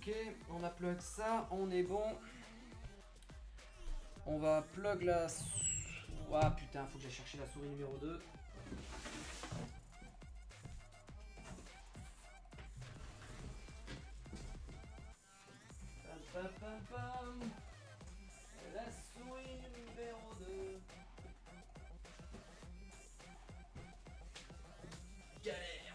Ok, on a plug ça, on est bon. On va plug la... Ah putain, faut que j'aille chercher la souris numéro 2. Pam, pam, pam, pam. La souris numéro 2. Galère.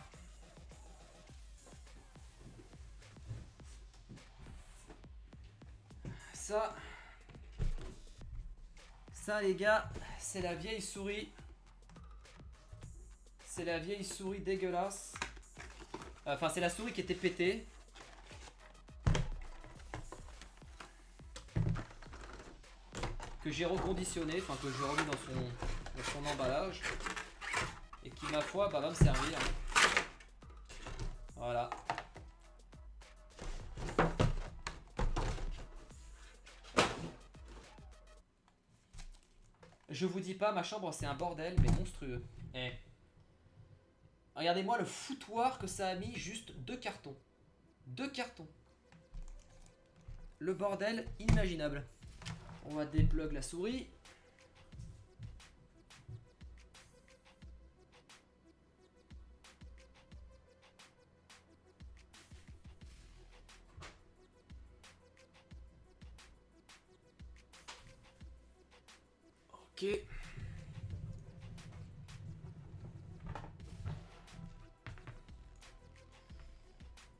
Ça les gars, c'est la vieille souris. C'est la vieille souris dégueulasse. Enfin, c'est la souris qui était pétée. Que j'ai reconditionné, enfin que j'ai remis dans son emballage. Et qui, ma foi, bah, va me servir. Voilà. Je vous dis pas, ma chambre c'est un bordel, mais monstrueux. Eh. Regardez-moi le foutoir que ça a mis, juste 2 cartons. 2 cartons. Le bordel inimaginable. On va déplug la souris. Ok.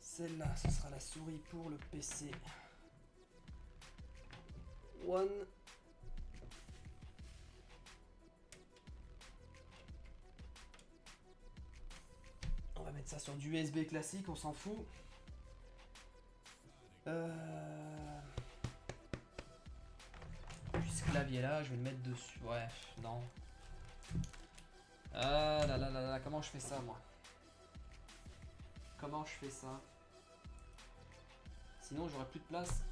Celle-là, ce sera la souris pour le PC. One. On va mettre ça sur du USB classique, on s'en fout. Puis ce clavier là, je vais le mettre dessus. Ouais, non. Ah là là là là, comment je fais ça moi? Comment je fais ça? Sinon j'aurai plus de place.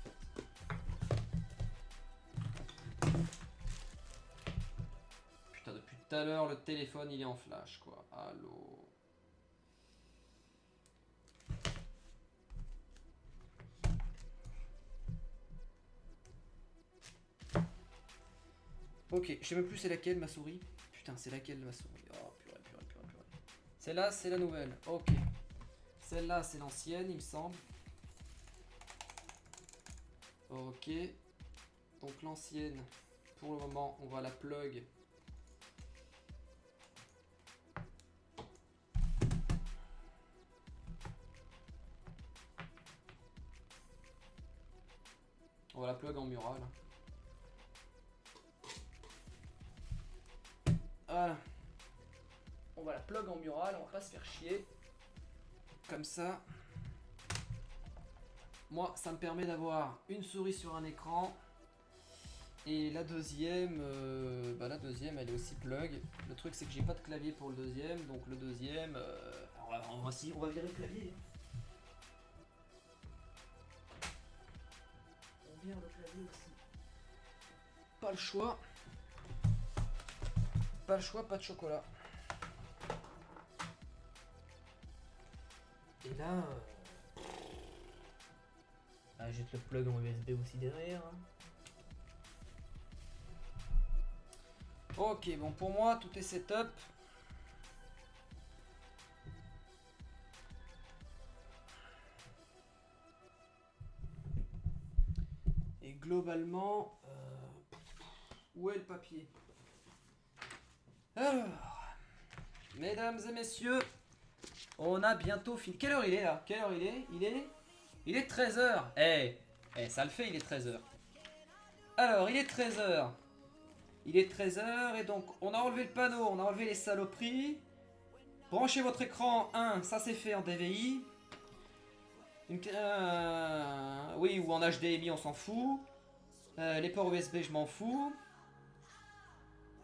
Putain, depuis tout à l'heure, le téléphone il est en flash quoi. Allô? Ok, je sais même plus c'est laquelle ma souris. Putain, c'est laquelle ma souris? Oh purée, purée, purée, purée. Celle-là, c'est la nouvelle. Ok. Celle-là, c'est l'ancienne, il me semble. Ok. Donc l'ancienne, pour le moment, on va la plug. On va la plug en mural. Voilà. On va la plug en mural, on va pas se faire chier. Comme ça. Moi, ça me permet d'avoir une souris sur un écran. Et la deuxième, la deuxième, elle est aussi plug. Le truc, c'est que j'ai pas de clavier pour le deuxième. Donc le deuxième, on va virer le clavier. On vire le clavier aussi. Pas le choix. Pas le choix, pas de chocolat. Et là... jette le plug en USB aussi derrière. Ok, bon pour moi tout est setup. Et globalement, où est le papier? Alors, mesdames et messieurs, on a bientôt fini. Quelle heure il est là? Quelle heure il est? Il est 13h. Ça le fait, il est 13h. Alors, il est 13h. Il est 13h et donc on a enlevé le panneau, on a enlevé les saloperies. Branchez votre écran 1, ça c'est fait en DVI. Oui, ou en HDMI, on s'en fout. Les ports USB, je m'en fous.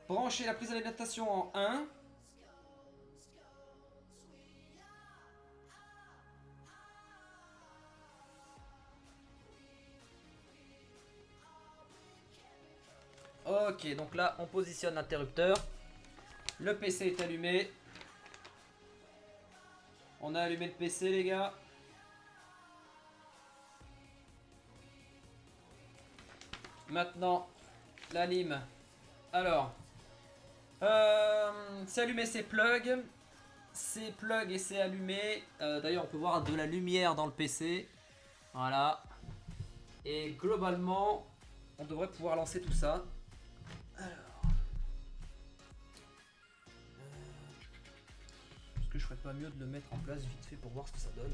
Branchez la prise d'alimentation en 1. Ok, donc là on positionne l'interrupteur. Le PC est allumé. On a allumé le PC les gars. Maintenant, la lime. Alors, c'est allumé, c'est plug. C'est plug et c'est allumé. D'ailleurs, on peut voir de la lumière dans le PC. Voilà. Et globalement, on devrait pouvoir lancer tout ça. Alors. Est-ce que je ferais pas mieux de le mettre en place vite fait pour voir ce que ça donne?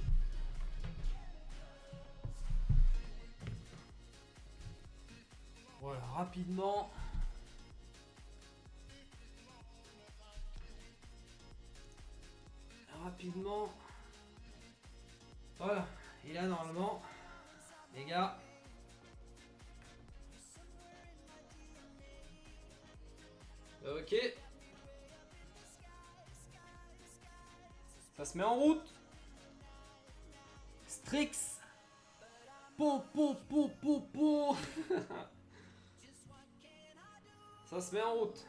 Voilà, rapidement. Rapidement. Voilà. Et là, normalement, les gars. Ok. Ça se met en route. Strix. Po, po, po, po, po. Ça se met en route.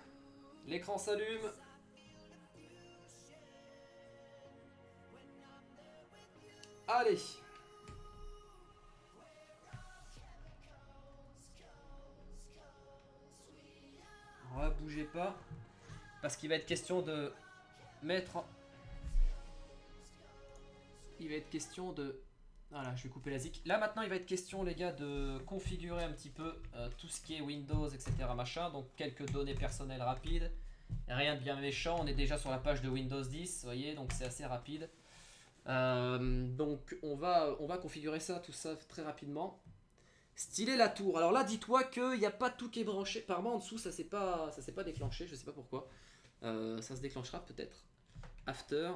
L'écran s'allume. Allez. On va bouger pas. Parce qu'il va être question de mettre... Il va être question de... Voilà, je vais couper la zik. Là maintenant il va être question les gars de configurer un petit peu tout ce qui est Windows, etc. machin. Donc quelques données personnelles rapides. Rien de bien méchant, on est déjà sur la page de Windows 10, vous voyez, donc c'est assez rapide. Donc on va configurer ça, tout ça très rapidement. Styler la tour. Alors là dis-toi qu'il n'y a pas tout qui est branché. Apparemment en dessous ça s'est pas déclenché, je sais pas pourquoi. Ça se déclenchera peut-être. After.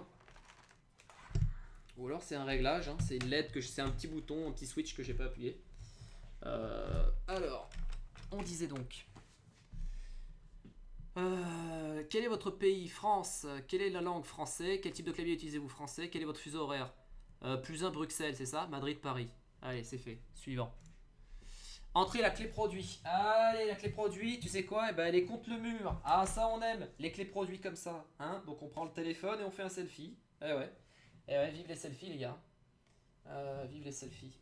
Ou alors c'est un réglage, hein. C'est une LED, c'est un petit bouton, un petit switch que j'ai pas appuyé. Alors, on disait donc. Quel est votre pays? France. Quelle est la langue? Français. Quel type de clavier utilisez-vous? Français. Quel est votre fuseau horaire? +1 Bruxelles, c'est ça? Madrid, Paris. Allez, c'est fait. Suivant. Entrez la clé produit. Allez, la clé produit, tu sais quoi? Eh ben, elle est contre le mur. Ah, ça, on aime. Les clés produits comme ça. Hein, donc, on prend le téléphone et on fait un selfie. Eh ouais. Eh ouais, vive les selfies, les gars. Vive les selfies.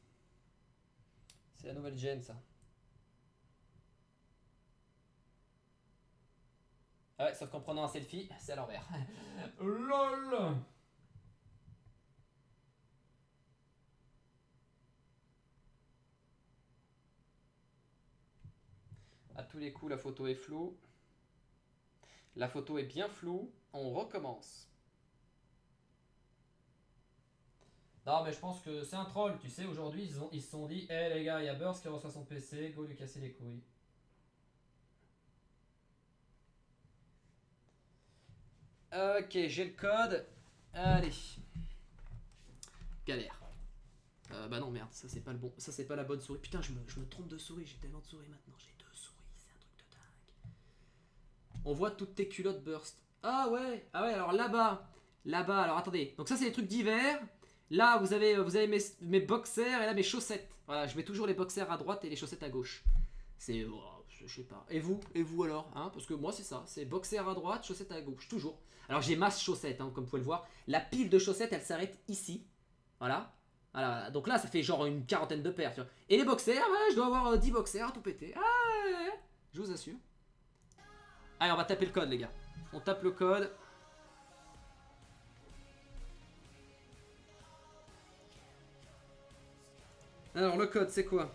C'est la nouvelle gen, ça. Ah ouais, sauf qu'en prenant un selfie, c'est à l'envers. LOL. À tous les coups, la photo est floue. La photo est bien floue. On recommence. Non, mais je pense que c'est un troll, tu sais. Aujourd'hui, ils se sont dit, hé les gars, il y a Burst qui reçoit son PC, go lui casser les couilles. Ok, j'ai le code. Allez. Galère. Bah non, merde, ça c'est pas le bon. Ça c'est pas la bonne souris. Putain, je me trompe de souris. J'ai tellement de souris maintenant. J'ai 2 souris. C'est un truc de dingue. On voit toutes tes culottes Burst. Ah ouais. Ah ouais, alors là-bas. Là-bas, alors attendez. Donc ça c'est les trucs d'hiver. Là, vous avez mes boxers et là mes chaussettes. Voilà, je mets toujours les boxers à droite et les chaussettes à gauche. C'est... Oh, je sais pas. Et vous alors, hein? Parce que moi c'est ça. C'est boxers à droite, chaussettes à gauche. Toujours. Alors j'ai masse chaussettes, hein, comme vous pouvez le voir. La pile de chaussettes, elle s'arrête ici. Voilà. Voilà. Donc là, ça fait genre une quarantaine de paires. Tu vois. Et les boxers, ouais, je dois avoir 10 boxers à tout péter. Ah, ouais, je vous assure. Allez, on va taper le code, les gars. On tape le code. Alors, le code, c'est quoi?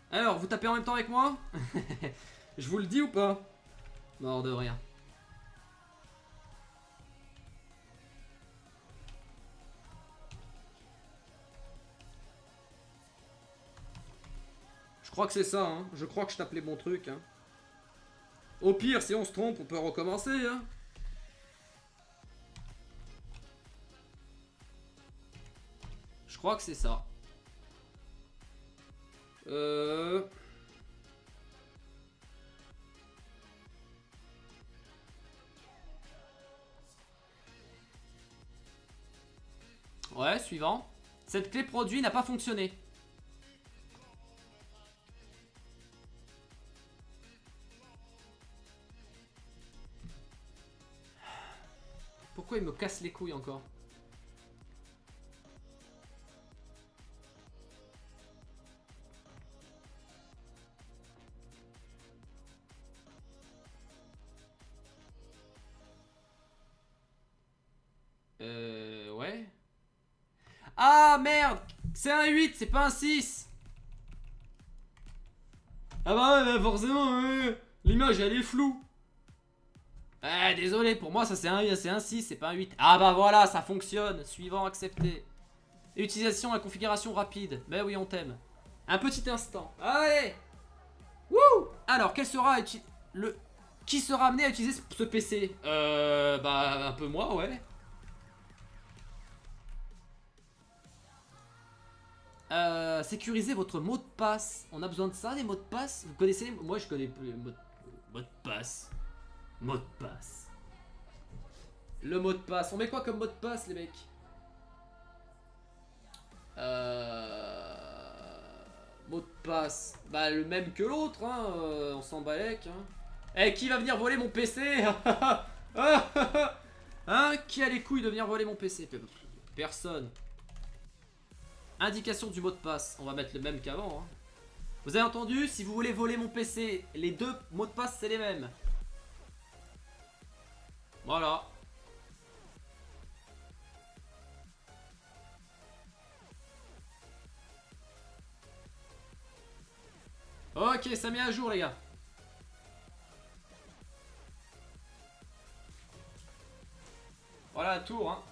Alors, vous tapez en même temps avec moi? Je vous le dis ou pas? Mort de rien. Je crois que c'est ça, hein. Je crois que je tape les bons trucs, hein. Au pire, si on se trompe, on peut recommencer, hein. Je crois que c'est ça. Ouais, suivant. Cette clé produit n'a pas fonctionné. Pourquoi il me casse les couilles encore? Ouais. Ah merde, c'est un 8, c'est pas un 6. Ah bah ouais, bah forcément, l'image elle est floue. Désolé, pour moi ça c'est un 6, c'est pas un 8. Ah bah voilà, ça fonctionne. Suivant, accepté. Utilisation à configuration rapide. Bah oui, on t'aime. Un petit instant. Allez. Wouh. Alors, quel sera le qui sera amené à utiliser ce PC? Bah un peu moi, ouais. Sécuriser votre mot de passe. On a besoin de ça, des mots de passe? Vous connaissez Moi, je connais plus les mots de passe. Mot de passe. Le mot de passe. On met quoi comme mot de passe, les mecs? Mot de passe. Bah, le même que l'autre, hein. On s'en balèque, hein. Eh, qui va venir voler mon PC? Hein? Qui a les couilles de venir voler mon PC? Personne. Indication du mot de passe. On va mettre le même qu'avant, hein. Vous avez entendu? Si vous voulez voler mon PC, les deux mots de passe, c'est les mêmes. Voilà. Ok, ça met à jour, les gars. Voilà la tour, hein.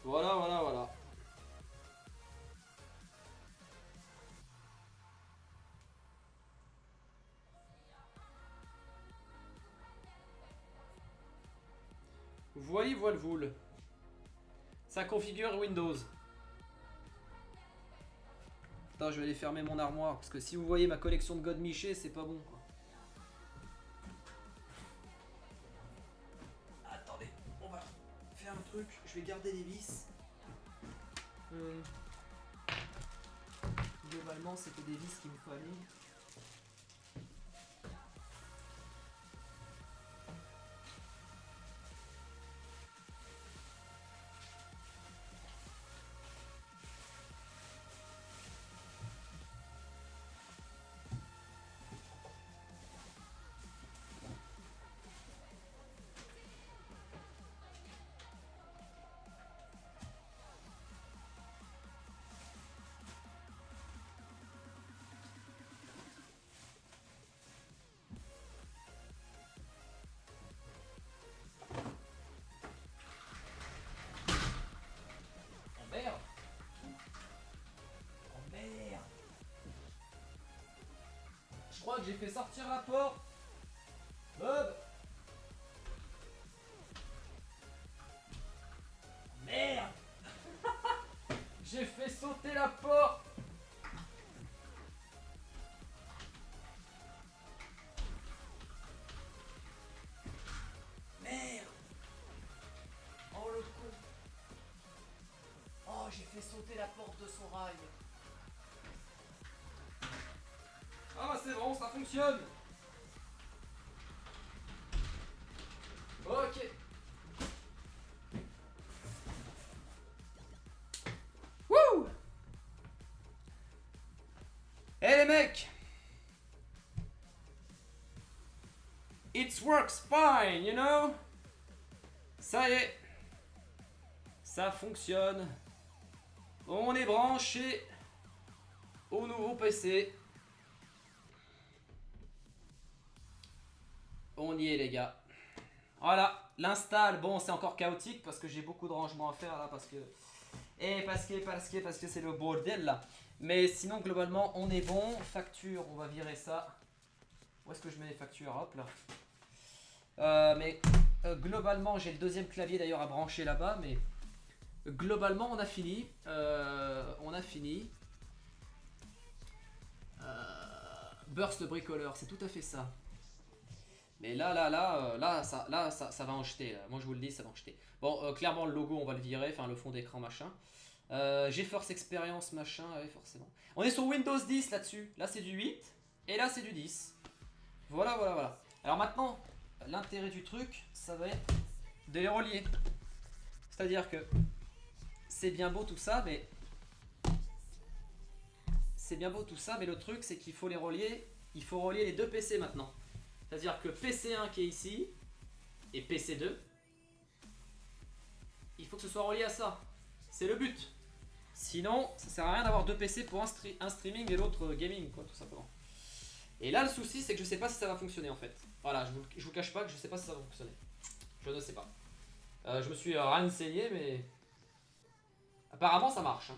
Voilà, voilà, voilà. Voili voile voule. Ça configure Windows. Attends, je vais aller fermer mon armoire. Parce que si vous voyez ma collection de God Miché, c'est pas bon, quoi. Attendez, on va faire un truc. Je vais garder les vis. Globalement, c'était des vis qu'il me fallait. Je crois que j'ai fait sortir la porte. Bob. Merde. J'ai fait sauter la porte. Merde. Oh le con. Oh, j'ai fait sauter la porte de son rail. Ah bah c'est bon, ça fonctionne. Ok. Wouh. Eh les mecs. It works fine, you know. Ça y est. Ça fonctionne. On est branché au nouveau PC. On y est les gars. Voilà, l'install, bon c'est encore chaotique parce que j'ai beaucoup de rangements à faire là parce que c'est le bordel là. Mais sinon globalement on est bon. Facture, on va virer ça. Où est-ce que je mets les factures? Hop là. Globalement j'ai le deuxième clavier d'ailleurs à brancher là-bas, mais globalement on a fini. Burst bricoleur, c'est tout à fait ça. Mais là, ça va en jeter. Là. Moi, je vous le dis, ça va en jeter. Bon, clairement, le logo, on va le virer. Enfin, le fond d'écran, machin. GeForce Experience, machin, ouais, forcément. On est sur Windows 10 là-dessus. Là, c'est du 8. Et là, c'est du 10. Voilà, voilà, voilà. Alors maintenant, l'intérêt du truc, ça va être de les relier. C'est-à-dire que c'est bien beau tout ça, mais... C'est bien beau tout ça, mais le truc, c'est qu'il faut les relier. Il faut relier les deux PC maintenant. C'est-à-dire que PC1 qui est ici, et PC2, il faut que ce soit relié à ça. C'est le but. Sinon, ça sert à rien d'avoir deux PC pour un streaming et l'autre gaming, quoi, tout simplement. Et là, le souci, c'est que je sais pas si ça va fonctionner, en fait. Voilà, je vous cache pas que je sais pas si ça va fonctionner. Je ne sais pas. Je me suis renseigné, mais... Apparemment, ça marche. Hein.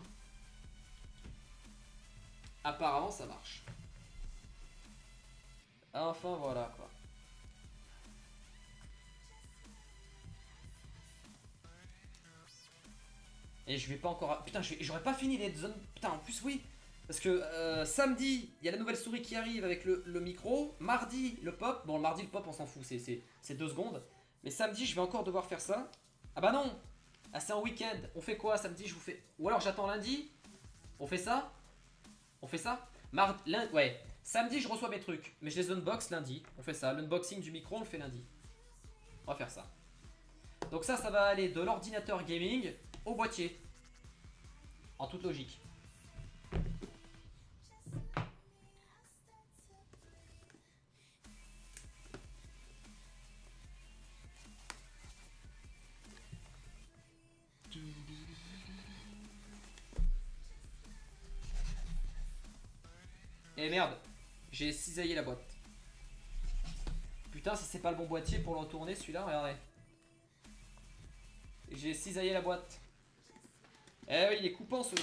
Apparemment, ça marche. Enfin, voilà, quoi. Et je vais pas encore... Putain, j'aurais pas fini les zones... Putain, en plus, oui. Parce que samedi, il y a la nouvelle souris qui arrive avec le micro. Mardi, le pop. Bon, le mardi, le pop, on s'en fout. C'est 2 secondes. Mais samedi, je vais encore devoir faire ça. Ah bah non. Ah, c'est en week-end. On fait quoi samedi? Je vous fais... Ou alors j'attends lundi. On fait ça? On fait ça? Lundi, ouais. Samedi, je reçois mes trucs. Mais je les unbox lundi. On fait ça. L'unboxing du micro, on le fait lundi. On va faire ça. Donc ça va aller de l'ordinateur gaming au boîtier. En toute logique. Et merde, j'ai cisaillé la boîte. Putain, si c'est pas le bon boîtier pour le retourner celui-là, regardez. J'ai cisaillé la boîte. Eh oui, il est coupant ce...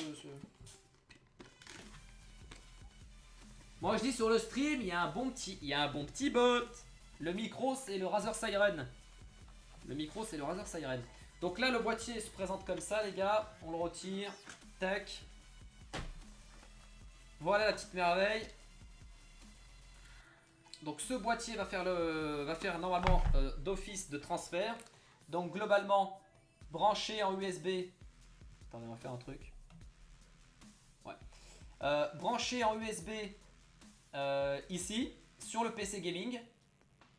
Moi je dis sur le stream, il y a un bon petit bot. Le micro c'est le Razer Siren. Le micro c'est le Razer Siren. Donc là le boîtier se présente comme ça les gars. On le retire. Tac. Voilà la petite merveille. Donc ce boîtier va faire normalement d'office de transfert. Donc globalement branché en USB. Attendez, on va faire un truc. Ouais. Branché en USB ici sur le PC gaming,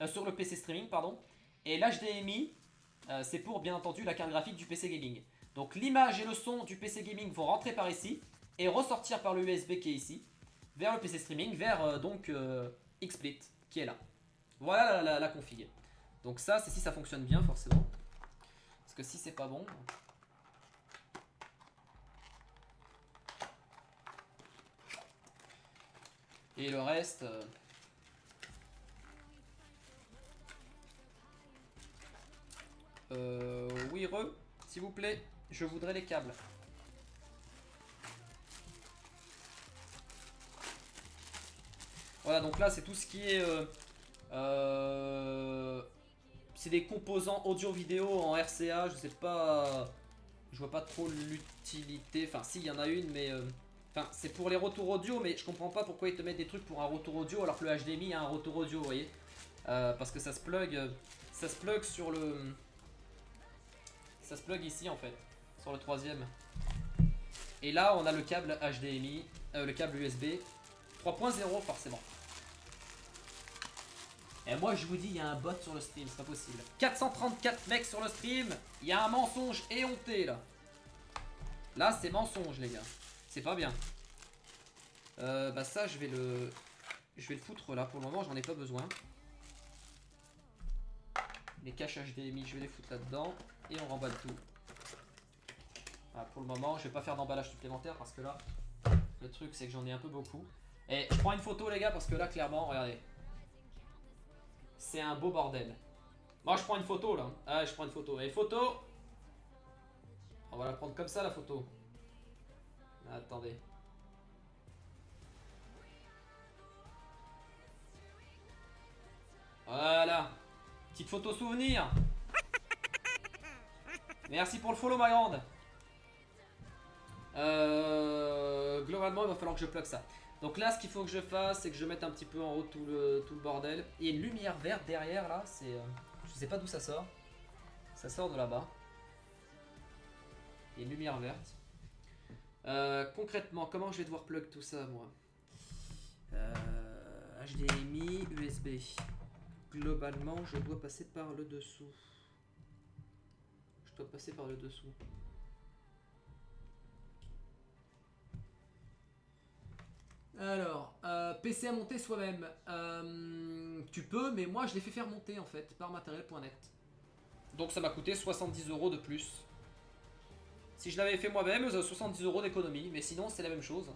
sur le PC streaming pardon. Et l'HDMI c'est pour bien entendu la carte graphique du PC gaming. Donc l'image et le son du PC gaming vont rentrer par ici et ressortir par le USB qui est ici vers le PC streaming, vers donc XSplit qui est là. Voilà la config. Donc ça c'est si ça fonctionne bien forcément. Parce que si c'est pas bon... Et le reste... oui, s'il vous plaît, je voudrais les câbles. Voilà, donc là, c'est tout ce qui est... c'est des composants audio-vidéo en RCA, je sais pas... Je vois pas trop l'utilité. Enfin, si, il y en a une, mais... Enfin, c'est pour les retours audio, mais je comprends pas pourquoi ils te mettent des trucs pour un retour audio alors que le HDMI a un retour audio, vous voyez. Parce que ça se plug sur le... Ça se plug ici en fait, sur le troisième. Et là, on a le câble HDMI, le câble USB 3.0 forcément. Et moi je vous dis, il y a un bot sur le stream, c'est pas possible. 434 mecs sur le stream, il y a un mensonge éhonté là. Là c'est mensonge les gars, c'est pas bien. Bah ça je vais le foutre là, pour le moment j'en ai pas besoin. Les caches HDMI je vais les foutre là-dedans. Et on remballe tout. Voilà, pour le moment je vais pas faire d'emballage supplémentaire parce que là le truc c'est que j'en ai un peu beaucoup. Et je prends une photo les gars parce que là clairement regardez. C'est un beau bordel. Moi je prends une photo là. Ah je prends une photo. Et photo. On va la prendre comme ça la photo. Attendez. Voilà. Petite photo souvenir. Merci pour le follow ma grande. Globalement il va falloir que je plug ça. Donc là ce qu'il faut que je fasse c'est que je mette un petit peu en haut tout le bordel. Il y a une lumière verte derrière là. C'est je sais pas d'où ça sort. Ça sort de là-bas. Il y a une lumière verte. Concrètement comment je vais devoir plug tout ça moi? HDMI, USB. Globalement je dois passer par le dessous. Je dois passer par le dessous. PC à monter soi-même. Tu peux, mais moi je l'ai fait faire monter en fait par matériel.net. Donc ça m'a coûté 70 € de plus. Si je l'avais fait moi-même, 70 € d'économie, mais sinon c'est la même chose.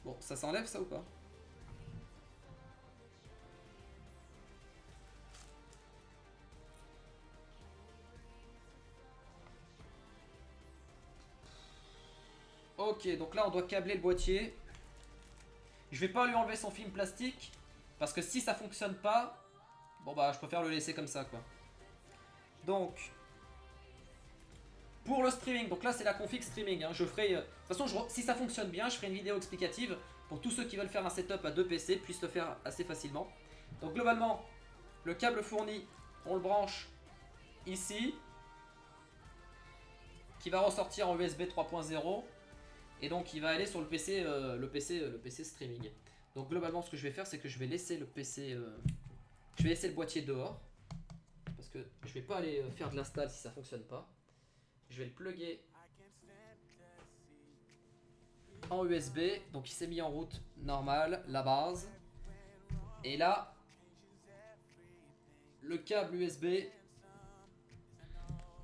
Bon, ça s'enlève ça ou pas? Ok, donc là on doit câbler le boîtier. Je vais pas lui enlever son film plastique, parce que si ça fonctionne pas, bon bah je préfère le laisser comme ça quoi. Donc, pour le streaming, donc là c'est la config streaming, hein. Je ferai, de toute façon si ça fonctionne bien, je ferai une vidéo explicative pour tous ceux qui veulent faire un setup à 2 PC puissent le faire assez facilement. Donc globalement, le câble fourni, on le branche ici, qui va ressortir en USB 3.0. Et donc il va aller sur le PC, le PC streaming. Donc globalement ce que je vais faire c'est que je vais laisser le PC, je vais laisser le boîtier dehors. Parce que je vais pas aller faire de l'install si ça fonctionne pas. Je vais le plugger en USB. Donc il s'est mis en route normale, la base. Et là, le câble USB,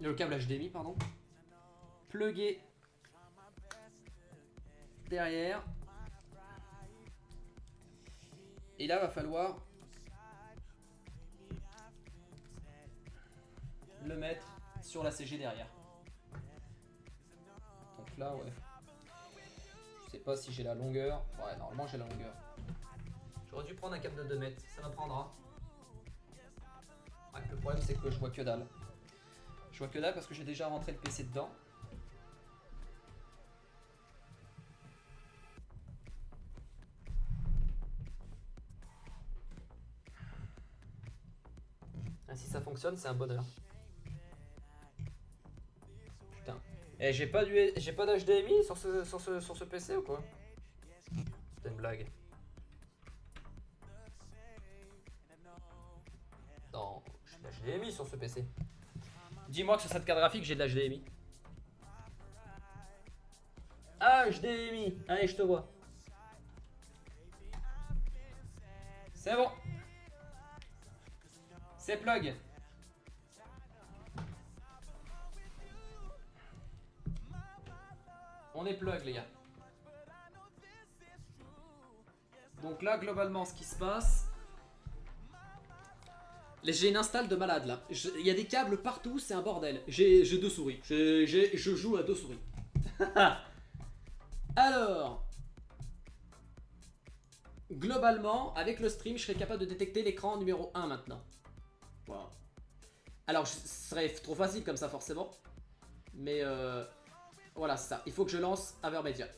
le câble HDMI pardon, plugué derrière. Et là va falloir le mettre sur la CG derrière. Donc là ouais. Je sais pas si j'ai la longueur. Ouais, normalement j'ai la longueur. J'aurais dû prendre un câble de 2 mètres, ça m'apprendra. Ouais, le problème c'est que je vois que dalle. Je vois que dalle parce que j'ai déjà rentré le PC dedans. Ah, si ça fonctionne, c'est un bonheur. Putain. Et j'ai pas d'HDMI sur ce PC ou quoi? C'est une blague. Non, j'ai de l'HDMI sur ce PC. Dis-moi que sur cette carte graphique, j'ai de l'HDMI. HDMI. Allez, je te vois. C'est bon. C'est plug. On est plug les gars. Donc là globalement ce qui se passe, j'ai une install de malade là. Il y a des câbles partout, c'est un bordel. J'ai 2 souris. Je joue à 2 souris. Alors, globalement, avec le stream, je serai capable de détecter l'écran numéro 1 maintenant. Wow. Alors, ce serait trop facile comme ça forcément. Mais voilà, c'est ça. Il faut que je lance Avermedia.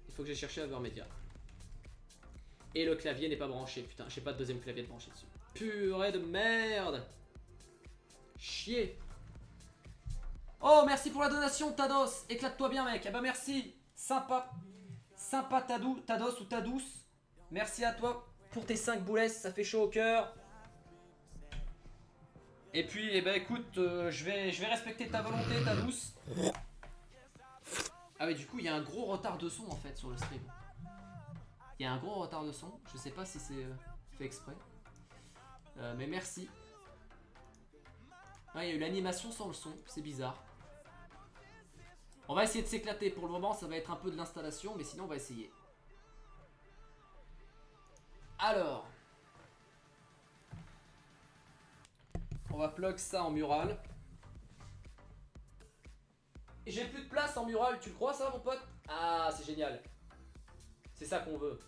Il faut que j'ai cherché Avermedia. Et le clavier n'est pas branché. Putain, j'ai pas de deuxième clavier de branché dessus. Purée de merde. Chier. Oh, merci pour la donation, Tados. Éclate-toi bien, mec. Ah bah merci. Sympa. Sympa, Tados ou Tadous. Merci à toi pour tes 5 boulettes. Ça fait chaud au cœur. Et puis, eh ben, écoute, je vais respecter ta volonté, Tadous. Ah oui, du coup, il y a un gros retard de son en fait sur le stream. Il y a un gros retard de son. Je sais pas si c'est fait exprès. Mais merci. Ah, il y a eu l'animation sans le son. C'est bizarre. On va essayer de s'éclater. Pour le moment, ça va être un peu de l'installation. Mais sinon, on va essayer. Alors. On va plug ça en mural. Et j'ai plus de place en mural. Tu le crois ça, mon pote? Ah, c'est génial. C'est ça qu'on veut.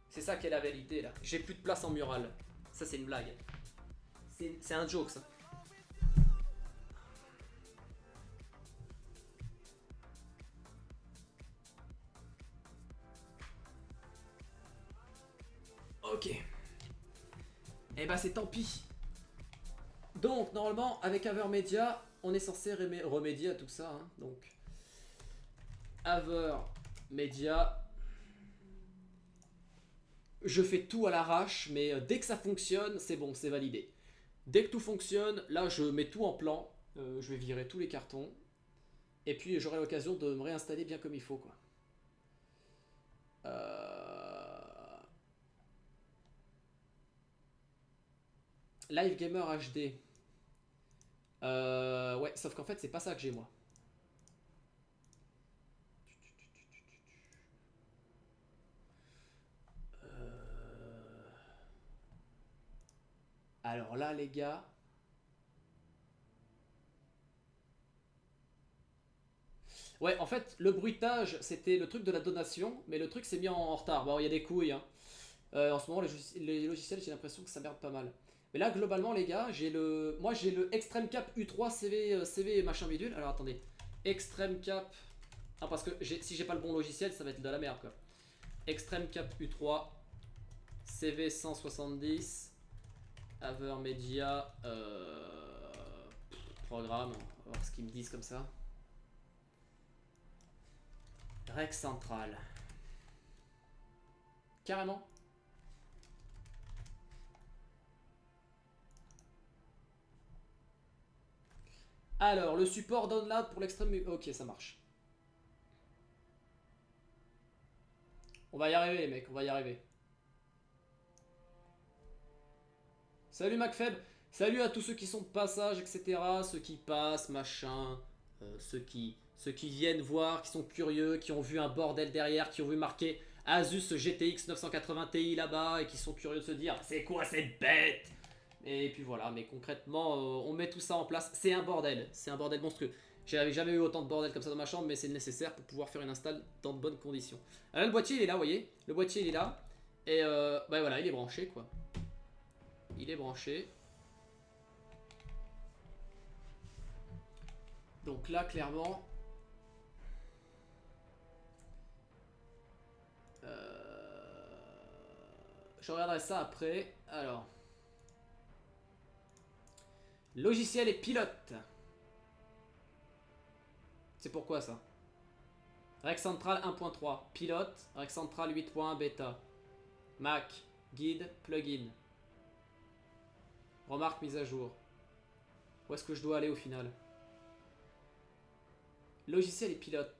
C'est ça qui est la vérité là. J'ai plus de place en mural. Ça c'est une blague. C'est un joke ça. Ok. Et bah c'est tant pis. Donc normalement avec Avermedia on est censé remédier à tout ça. Hein. Donc Avermedia. Je fais tout à l'arrache, mais dès que ça fonctionne, c'est bon, c'est validé. Dès que tout fonctionne, là je mets tout en plan. Je vais virer tous les cartons. Et puis j'aurai l'occasion de me réinstaller bien comme il faut quoi. Live Gamer HD. Ouais, sauf qu'en fait, c'est pas ça que j'ai moi. Alors là, les gars. Ouais, en fait, le bruitage, c'était le truc de la donation, mais le truc s'est mis en retard. Bon, il y a des couilles, hein. En ce moment, les logiciels, j'ai l'impression que ça merde pas mal. Mais là, globalement, les gars, moi, j'ai le Extreme Cap U3 CV machin bidule. Alors, attendez. Extreme Cap... Ah, parce que si j'ai pas le bon logiciel, ça va être de la merde, quoi. Extreme Cap U3 CV 170 Avermedia programme. On va voir ce qu'ils me disent comme ça. Rec central. Carrément. Alors, le support download pour l'extrême... Ok, ça marche. On va y arriver, les mecs, on va y arriver. Salut MacFeb. Salut à tous ceux qui sont de passage, etc. Ceux qui passent, machin. Ceux qui viennent voir, qui sont curieux, qui ont vu un bordel derrière, qui ont vu marquer Asus GTX 980 Ti là-bas et qui sont curieux de se dire c'est quoi cette bête. Et puis voilà, mais concrètement, on met tout ça en place. C'est un bordel monstrueux. J'avais jamais eu autant de bordel comme ça dans ma chambre, mais c'est nécessaire pour pouvoir faire une install dans de bonnes conditions. Alors, le boîtier il est là, vous voyez. Le boîtier il est là. Et bah voilà, il est branché quoi. Il est branché. Donc là, clairement... je regarderai ça après. Alors... Logiciel et pilote. C'est pourquoi ça? Rec central 1.3. Pilote. Rec central 8.1 bêta. Mac. Guide. Plugin. Remarque mise à jour. Où est-ce que je dois aller au final? Logiciel et pilote.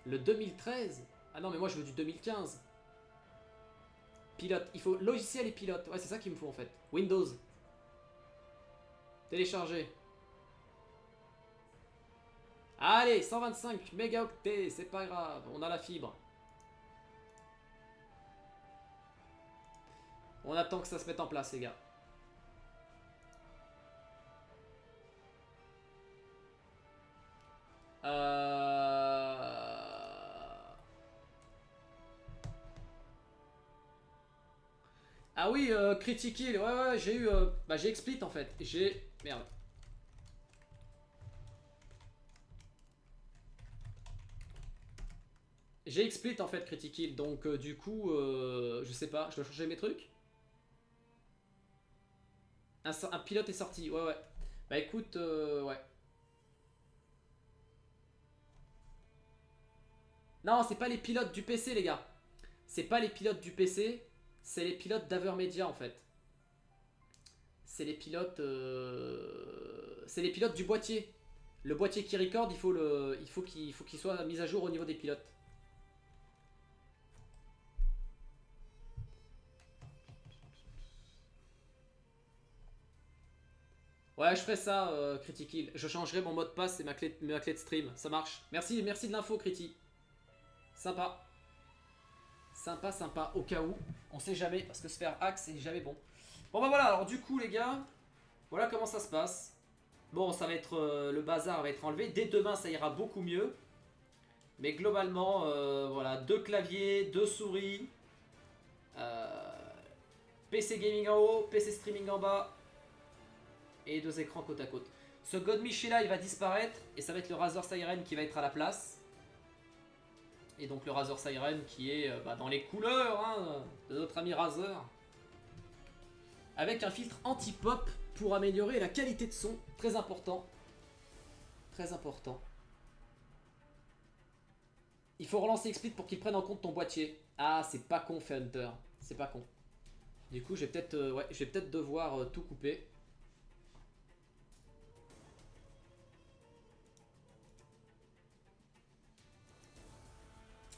Le 2013? Ah non, mais moi je veux du 2015. Pilote. Il faut logiciel et pilote. Ouais, c'est ça qu'il me faut en fait. Windows. Télécharger. Allez, 125 mégaoctets, c'est pas grave. On a la fibre. On attend que ça se mette en place, les gars. Ah oui, Critical, ouais, j'ai eu... bah j'ai Explit en fait, Merde. J'ai Explit en fait, Critical, donc du coup, je sais pas, je dois changer mes trucs. Un pilote est sorti, ouais. Bah écoute, ouais. Non, c'est pas les pilotes du PC, les gars. C'est pas les pilotes du PC, c'est les pilotes d'Avermedia en fait. C'est les pilotes... c'est les pilotes du boîtier. Le boîtier qui record, il faut qu'il soit mis à jour au niveau des pilotes. Ouais, je ferai ça, Critical. Je changerai mon mot de passe et ma clé de stream. Ça marche. Merci de l'info, Criti. Sympa. Sympa, au cas où. On sait jamais, parce que se faire hack, c'est jamais bon. Bon bah voilà, alors du coup, les gars, voilà comment ça se passe. Bon, ça va être... le bazar va être enlevé. Dès demain, ça ira beaucoup mieux. Mais globalement, voilà, 2 claviers, 2 souris. PC gaming en haut, PC streaming en bas. Et 2 écrans côte à côte. Ce Godmichi là, il va disparaître. Et ça va être le Razer Siren qui va être à la place. Et donc le Razer Siren qui est dans les couleurs hein, de notre ami Razer. Avec un filtre anti-pop pour améliorer la qualité de son. Très important. Très important. Il faut relancer Explit pour qu'il prenne en compte ton boîtier. Ah, c'est pas con, Hunter. C'est pas con. Du coup, je vais peut-être devoir tout couper.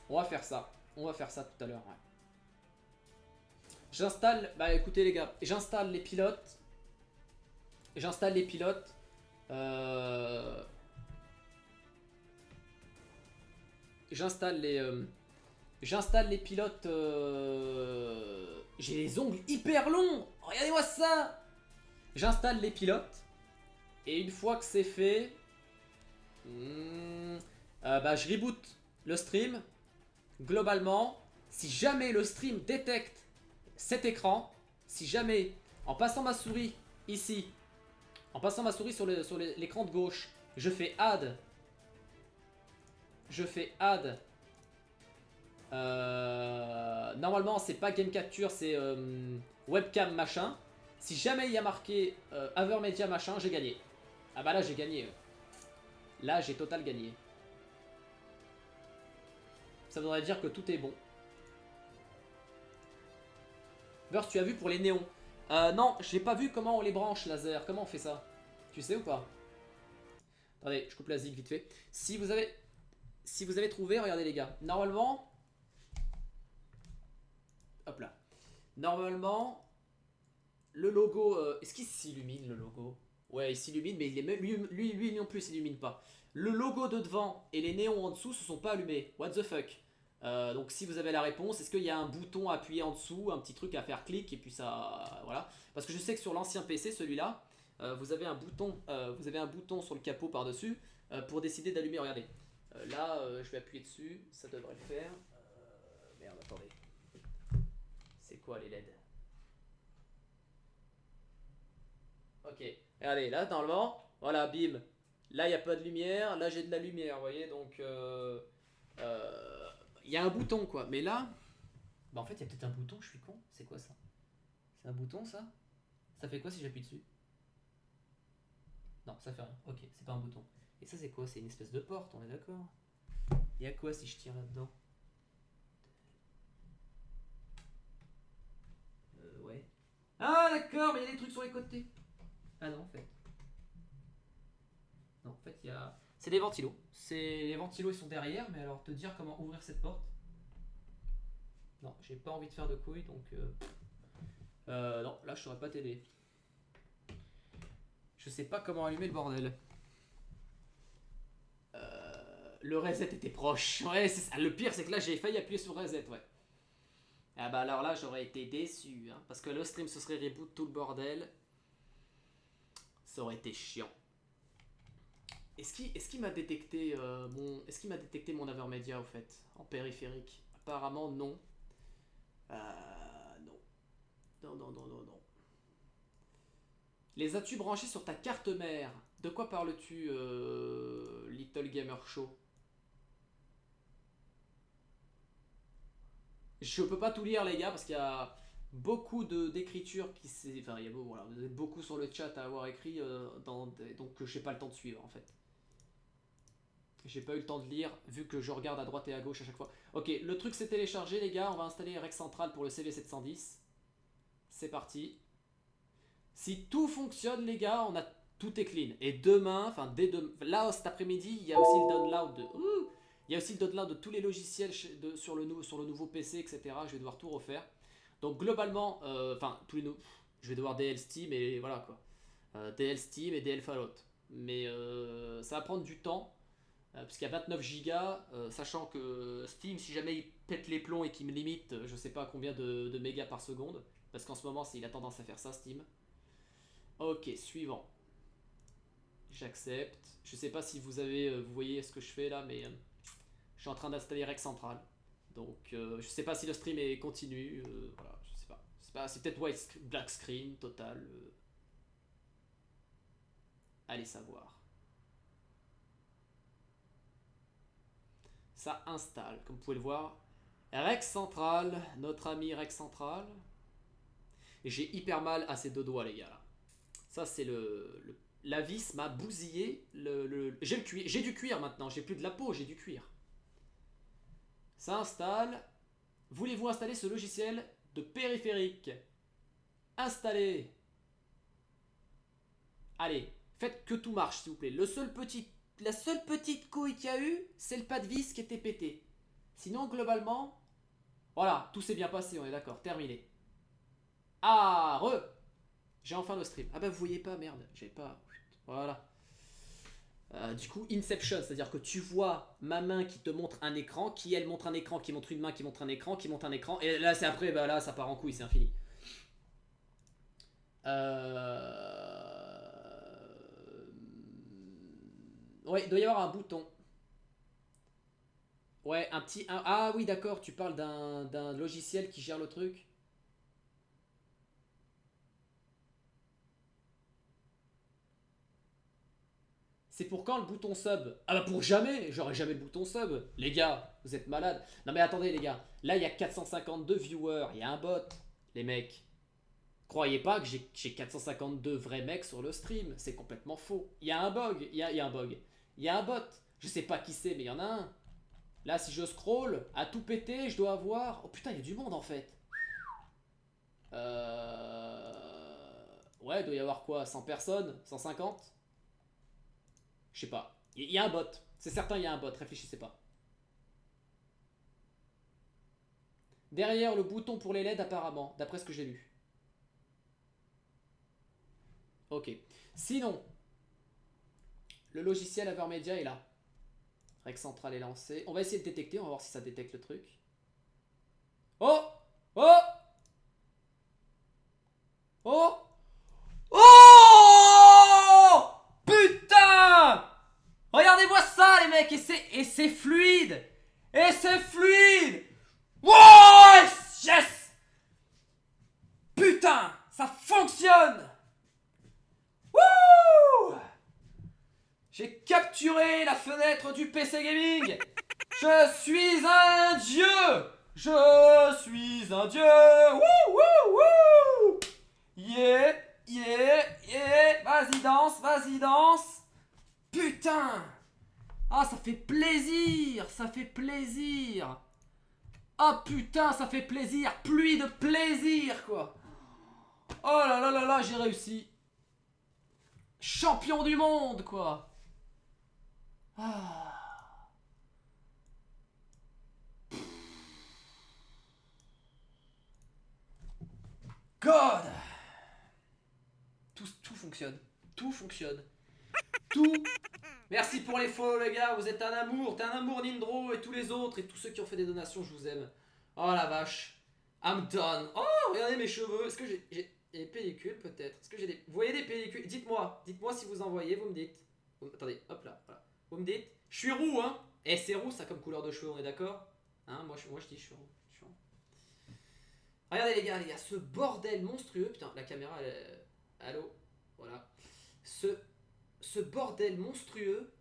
On va faire ça. On va faire ça tout à l'heure, ouais. J'installe, bah écoutez les gars, j'installe les pilotes. J'installe les pilotes. J'installe les pilotes. J'ai les ongles hyper longs. Regardez-moi ça. J'installe les pilotes. Et une fois que c'est fait, bah je reboot le stream. Globalement, si jamais le stream détecte cet écran, si jamais en passant ma souris ici, en passant ma souris sur l'écran de gauche, je fais add. Normalement, c'est pas game capture, c'est webcam machin. Si jamais il y a marqué Avermedia machin, j'ai gagné. Ah bah là, j'ai gagné. Là, j'ai total gagné. Ça voudrait dire que tout est bon. Burst, tu as vu pour les néons? Non, j'ai pas vu comment on les branche laser. Comment on fait ça? Tu sais ou pas? Attendez, je coupe la zig vite fait. Si vous avez trouvé, regardez les gars. Normalement, hop là. Normalement, le logo. Est-ce qu'il s'illumine le logo? Ouais, il s'illumine, mais il est même, lui non plus s'illumine pas. Le logo de devant et les néons en dessous se sont pas allumés. What the fuck? Donc si vous avez la réponse, est-ce qu'il y a un bouton à appuyer en dessous, un petit truc à faire clic et puis ça, voilà. Parce que je sais que sur l'ancien PC, celui-là, vous avez un bouton sur le capot par-dessus pour décider d'allumer. Regardez, là, je vais appuyer dessus, ça devrait le faire. Merde, attendez. C'est quoi les LED? Ok, regardez, là, normalement, voilà, bim. Là, il n'y a pas de lumière, là, j'ai de la lumière, vous voyez, donc... il y a un bouton quoi, mais là, bah en fait il y a peut-être un bouton, je suis con, c'est quoi ça? C'est un bouton ça? Ça fait quoi si j'appuie dessus? Non, ça fait rien, ok, c'est pas un bouton. Et ça c'est quoi? C'est une espèce de porte, on est d'accord? Il y a quoi si je tire là-dedans? Ouais. Ah d'accord, mais il y a des trucs sur les côtés. Ah non en fait. Non en fait il y a... C'est des ventilos. Les ventilos ils sont derrière, mais alors te dire comment ouvrir cette porte? Non, j'ai pas envie de faire de couilles, donc... non, là je saurais pas t'aider. Je sais pas comment allumer le bordel. Le reset était proche. Ouais, c'est ça. Le pire, c'est que là j'ai failli appuyer sur reset, ouais. Ah bah alors là j'aurais été déçu, hein, parce que le stream se serait reboot tout le bordel. Ça aurait été chiant. Est-ce qu'il m'a détecté mon Avermedia au fait en périphérique? Apparemment non. Non. Non. Les as-tu branchés sur ta carte mère? De quoi parles-tu, Little Gamer Show? Je peux pas tout lire les gars parce qu'il y a beaucoup d'écriture qui s'est... Enfin, il y a voilà, vous êtes beaucoup sur le chat à avoir écrit, donc j'ai pas le temps de suivre en fait. J'ai pas eu le temps de lire vu que je regarde à droite et à gauche à chaque fois. Ok, le truc s'est téléchargé les gars, on va installer Rex Central pour le CV710. C'est parti. Si tout fonctionne les gars, on a tout est clean. Et demain, enfin dès demain, là cet après-midi, il y a aussi le download de... il y a aussi le download de tous les logiciels sur le nouveau PC, etc. Je vais devoir tout refaire. Donc globalement, enfin tous les nouveaux... Je vais devoir DL Steam et voilà quoi. DL Steam et DL Fallout. Mais ça va prendre du temps. Parce qu'il y a 29 gigas, sachant que Steam, si jamais il pète les plombs et qu'il me limite, je sais pas combien de mégas par seconde. Parce qu'en ce moment, il a tendance à faire ça, Steam. Ok, suivant. J'accepte. Je sais pas si vous voyez ce que je fais là, mais je suis en train d'installer Rex Central. Donc je sais pas si le stream est continu. Voilà, je sais pas. C'est peut-être black screen total. Allez savoir. Ça installe, comme vous pouvez le voir. Rex Central, notre ami Rex Central. Et j'ai hyper mal à ces deux doigts les gars là. Ça c'est la vis m'a bousillé. J'ai du cuir maintenant, j'ai plus de la peau, j'ai du cuir. Ça installe. Voulez-vous installer ce logiciel de périphérique? Installez. Allez, faites que tout marche s'il vous plaît. La seule petite couille qu'il y a eu, c'est le pas de vis qui était pété. Sinon globalement, Voilà, tout s'est bien passé, on est d'accord, terminé. Ah, j'ai enfin le stream. Ah bah vous voyez pas, merde, j'ai pas... Voilà. Du coup, Inception, c'est-à-dire que tu vois ma main qui te montre un écran, qui elle montre un écran, qui montre une main, qui montre un écran, qui montre un écran, et là c'est après, bah là ça part en couille, c'est infini. Ouais, il doit y avoir un bouton. Ouais, un petit... Ah oui, d'accord, tu parles d'un logiciel qui gère le truc. C'est pour quand le bouton sub? Ah bah pour jamais, j'aurai jamais le bouton sub. Les gars, vous êtes malades. Non mais attendez les gars, là il y a 452 viewers, il y a un bot, les mecs. Croyez pas que j'ai 452 vrais mecs sur le stream, c'est complètement faux. Il y a un bug, il y a un bug. Il y a un bot, je sais pas qui c'est mais il y en a un. Là si je scroll, à tout péter, je dois avoir... Oh putain, il y a du monde en fait. Ouais, il doit y avoir quoi, 100 personnes? 150? Je sais pas. Il y a un bot. C'est certain, il y a un bot. Réfléchissez pas. Derrière le bouton pour les LED, apparemment, d'après ce que j'ai lu. Ok. Sinon, le logiciel Avermedia est là. Rec central est lancé. On va essayer de détecter. On va voir si ça détecte le truc. Oh! Oh! Oh! Oh! Putain! Regardez-moi ça, les mecs! Et c'est fluide! Et c'est fluide! Wow! Yes! Putain! Ça fonctionne! Wouh! J'ai capturé la fenêtre du PC Gaming! Je suis un dieu! Je suis un dieu! Wouh! Wouh! Wouh! Yeah! Yeah! Yeah! Vas-y, danse! Vas-y, danse! Putain! Ah, ça fait plaisir! Ça fait plaisir! Ah putain, ça fait plaisir! Pluie de plaisir, quoi! Oh là là là là, j'ai réussi! Champion du monde, quoi! Ah. God! Tout fonctionne. Tout fonctionne. Tout. Merci pour les follow, les gars. Vous êtes un amour. T'es un amour, Nindro, et tous les autres, et tous ceux qui ont fait des donations, je vous aime. Oh la vache. I'm done. Oh, regardez mes cheveux. Est-ce que j'ai des pellicules, peut-être? Est-ce que j'ai des... Vous voyez des pellicules? Dites-moi. Dites-moi si vous en voyez, vous me dites. Attendez, hop là. Voilà. Vous me dites. Je suis roux, hein? Et c'est roux, ça, comme couleur de cheveux, on est d'accord? Hein, moi je dis je suis roux. Regardez les gars, ce bordel monstrueux. Putain, la caméra, elle... Allô? Voilà. Ce bordel monstrueux.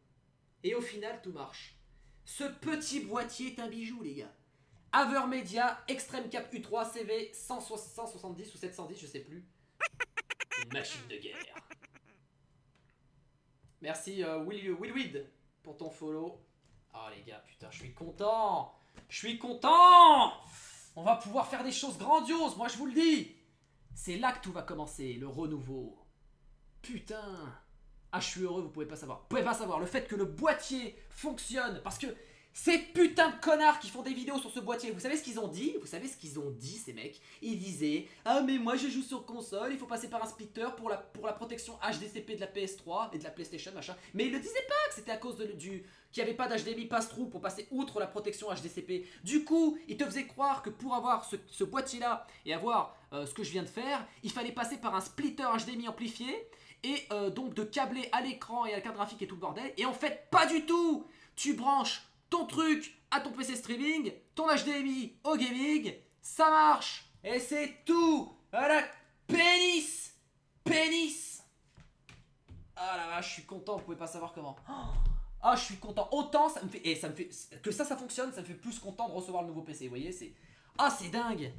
Et au final, tout marche. Ce petit boîtier est un bijou, les gars. Avermedia Extreme Cap U3 CV 170 ou 710, je sais plus. Une machine de guerre. Merci Willweed pour ton follow. Oh les gars, putain, je suis content. Je suis content. On va pouvoir faire des choses grandioses, moi je vous le dis. C'est là que tout va commencer, le renouveau. Putain. Ah, je suis heureux, vous pouvez pas savoir. Vous pouvez pas savoir le fait que le boîtier fonctionne. Parce que ces putains de connards qui font des vidéos sur ce boîtier, vous savez ce qu'ils ont dit? Vous savez ce qu'ils ont dit, ces mecs? Ils disaient: ah mais moi je joue sur console, il faut passer par un splitter pour la protection HDCP de la PS3 et de la PlayStation, machin. Mais ils le disaient pas que c'était à cause qu'il n'y avait pas d'HDMI pass-through pour passer outre la protection HDCP. Du coup, ils te faisaient croire que pour avoir ce boîtier-là et avoir ce que je viens de faire, il fallait passer par un splitter HDMI amplifié et donc de câbler à l'écran et à la carte graphique et tout le bordel. Et en fait, pas du tout! Tu branches ton truc à ton PC streaming, ton HDMI au gaming, ça marche! Et c'est tout! Voilà, pénis! Pénis! Ah la vache, je suis content, vous pouvez pas savoir comment. Ah, je suis content. Autant ça me fait... Et ça me fait... Que ça fonctionne, ça me fait plus content de recevoir le nouveau PC, vous voyez, c'est... Ah, c'est dingue!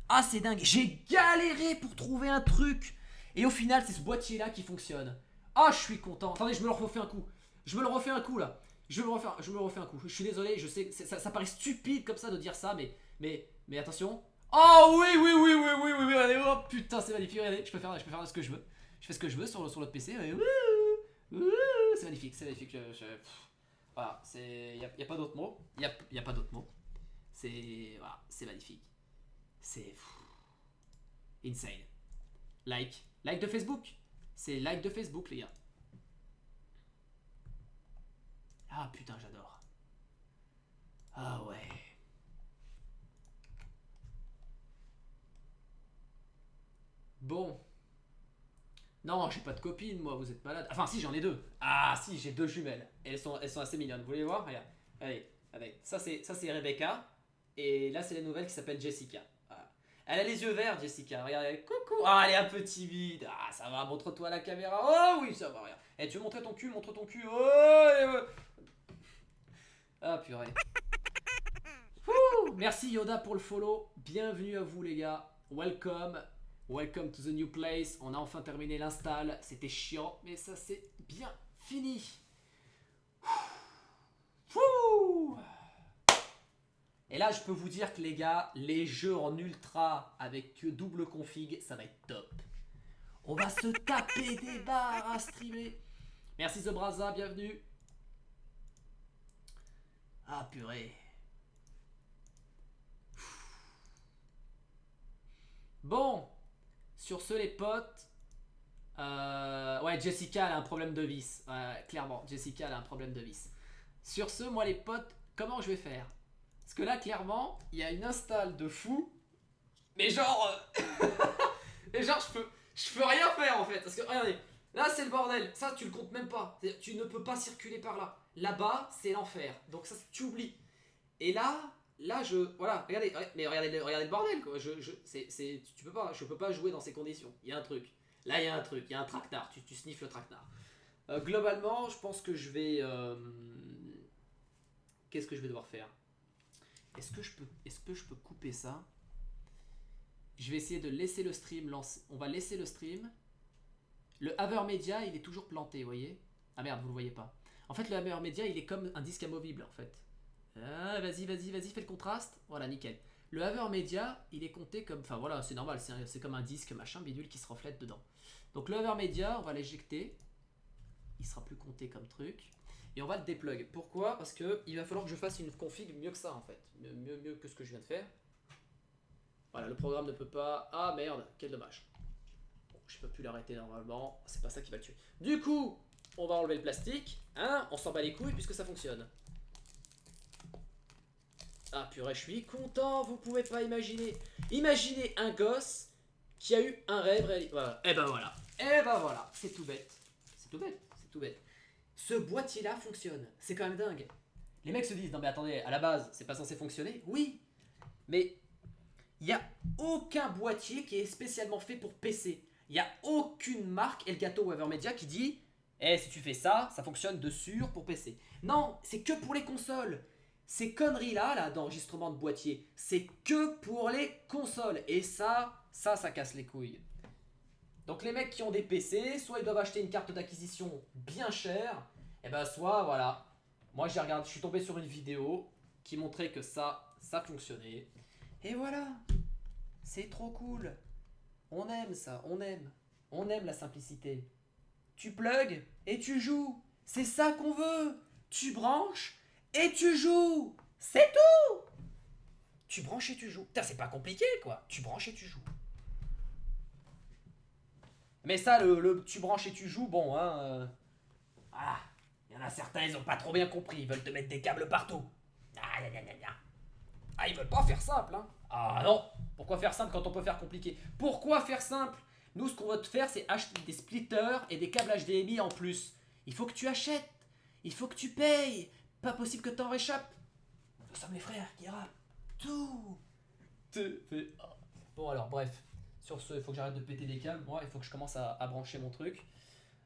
Ah, c'est dingue! J'ai galéré pour trouver un truc! Et au final, c'est ce boîtier-là qui fonctionne. Ah, je suis content. Attendez, je me le refais un coup. Je me le refais un coup, là. Je me le refais un coup. Je suis désolé, je sais, ça paraît stupide comme ça de dire ça, mais attention. Oh oui, oui, oui, oui, oui, oui, regardez, oh putain, c'est magnifique, regardez, je peux faire ce que je veux. Je fais ce que je veux sur l'autre PC, c'est magnifique, c'est magnifique. Voilà, il n'y a pas d'autre mot. Il y a pas d'autre mot. C'est voilà, c'est magnifique. C'est insane. Like de Facebook. C'est like de Facebook, les gars. Ah putain, j'adore. Ah ouais. Bon. Non, j'ai pas de copine, moi, vous êtes malade. Enfin, si, j'en ai deux. Ah, si, j'ai deux jumelles. Et elles sont assez mignonnes. Vous voulez voir? Regarde. Allez. Ça, c'est Rebecca. Et là, c'est la nouvelle qui s'appelle Jessica. Voilà. Elle a les yeux verts, Jessica. Regardez. Coucou. Ah, elle est un peu timide. Ah, ça va. Montre-toi à la caméra. Oh, oui, ça va. Regarde. Eh, tu veux montrer ton cul? Montre ton cul. Oh, ah, purée. Ouh, merci Yoda pour le follow. Bienvenue à vous, les gars. Welcome. Welcome to the new place. On a enfin terminé l'install. C'était chiant, mais ça c'est bien fini. Ouh. Et là, je peux vous dire que les gars, les jeux en ultra avec double config, ça va être top. On va se taper des barres à streamer. Merci The Braza, bienvenue. Ah purée. Bon. Sur ce, les potes, ouais, Jessica elle a un problème de vis. Clairement, Jessica elle a un problème de vis. Sur ce, moi les potes, comment je vais faire? Parce que là, clairement, il y a une install de fou. Mais genre, mais genre, je peux rien faire en fait. Parce que regardez, là c'est le bordel. Ça, tu le comptes même pas. Tu ne peux pas circuler par là. Là-bas, c'est l'enfer. Donc ça, tu oublies. Et là, voilà, regardez, mais regardez le bordel quoi. Tu peux pas, je peux pas jouer dans ces conditions. Il y a un truc. Là, il y a un truc, il y a un traquenard. Tu sniffes le traquenard. Globalement, je pense que je vais. Qu'est-ce que je vais devoir faire? Est-ce que je peux couper ça? Je vais essayer de laisser le stream lancer. On va laisser le stream. Le Avermedia, il est toujours planté, vous voyez? Ah merde, vous le voyez pas. En fait, le Avermedia, il est comme un disque amovible en fait. Ah, vas-y, fais le contraste. Voilà, nickel. Le Avermedia, il est compté comme. Enfin voilà, c'est normal, c'est comme un disque machin bidule qui se reflète dedans. Donc le Avermedia, on va l'éjecter. Il sera plus compté comme truc. Et on va le déplug. Pourquoi? Parce que il va falloir que je fasse une config mieux que ça en fait. Mieux que ce que je viens de faire. Voilà, le programme ne peut pas. Ah merde, quel dommage. Bon, je peux plus l'arrêter normalement. C'est pas ça qui va le tuer. Du coup, on va enlever le plastique. Hein, on s'en bat les couilles puisque ça fonctionne. Ah purée, je suis content, vous pouvez pas imaginer. Imaginez un gosse qui a eu un rêve réalisé. Voilà. Et ben voilà, c'est tout bête. C'est tout bête. Ce boîtier-là fonctionne, c'est quand même dingue. Les mecs se disent, non mais attendez, à la base, c'est pas censé fonctionner? Oui, mais il n'y a aucun boîtier qui est spécialement fait pour PC. Il n'y a aucune marque Elgato ou Avermedia qui dit, si tu fais ça, ça fonctionne de sûr pour PC. Non, c'est que pour les consoles. Ces conneries-là, d'enregistrement de boîtier, c'est que pour les consoles. Et ça casse les couilles. Donc les mecs qui ont des PC, soit ils doivent acheter une carte d'acquisition bien chère, et ben soit, voilà. Moi je suis tombé sur une vidéo qui montrait que ça fonctionnait. Et voilà. C'est trop cool. On aime ça, on aime. On aime la simplicité. Tu plugs et tu joues. C'est ça qu'on veut. Tu branches et tu joues. C'est tout. Tu branches et tu joues. Putain, c'est pas compliqué quoi. Tu branches et tu joues. Mais ça, le tu branches et tu joues, bon, hein. Ah, il y en a certains, ils ont pas trop bien compris. Ils veulent te mettre des câbles partout. Ah, ils veulent pas faire simple, hein. Ah non. Pourquoi faire simple quand on peut faire compliqué? Pourquoi faire simple? Nous, ce qu'on va te faire, c'est acheter des splitters et des câbles HDMI en plus. Il faut que tu achètes. Il faut que tu payes. Pas possible que t'en réchappes. Nous sommes les frères qui rappent. Tout. Bon alors, bref. Sur ce, il faut que j'arrête de péter des câbles. Moi, il faut que je commence à brancher mon truc.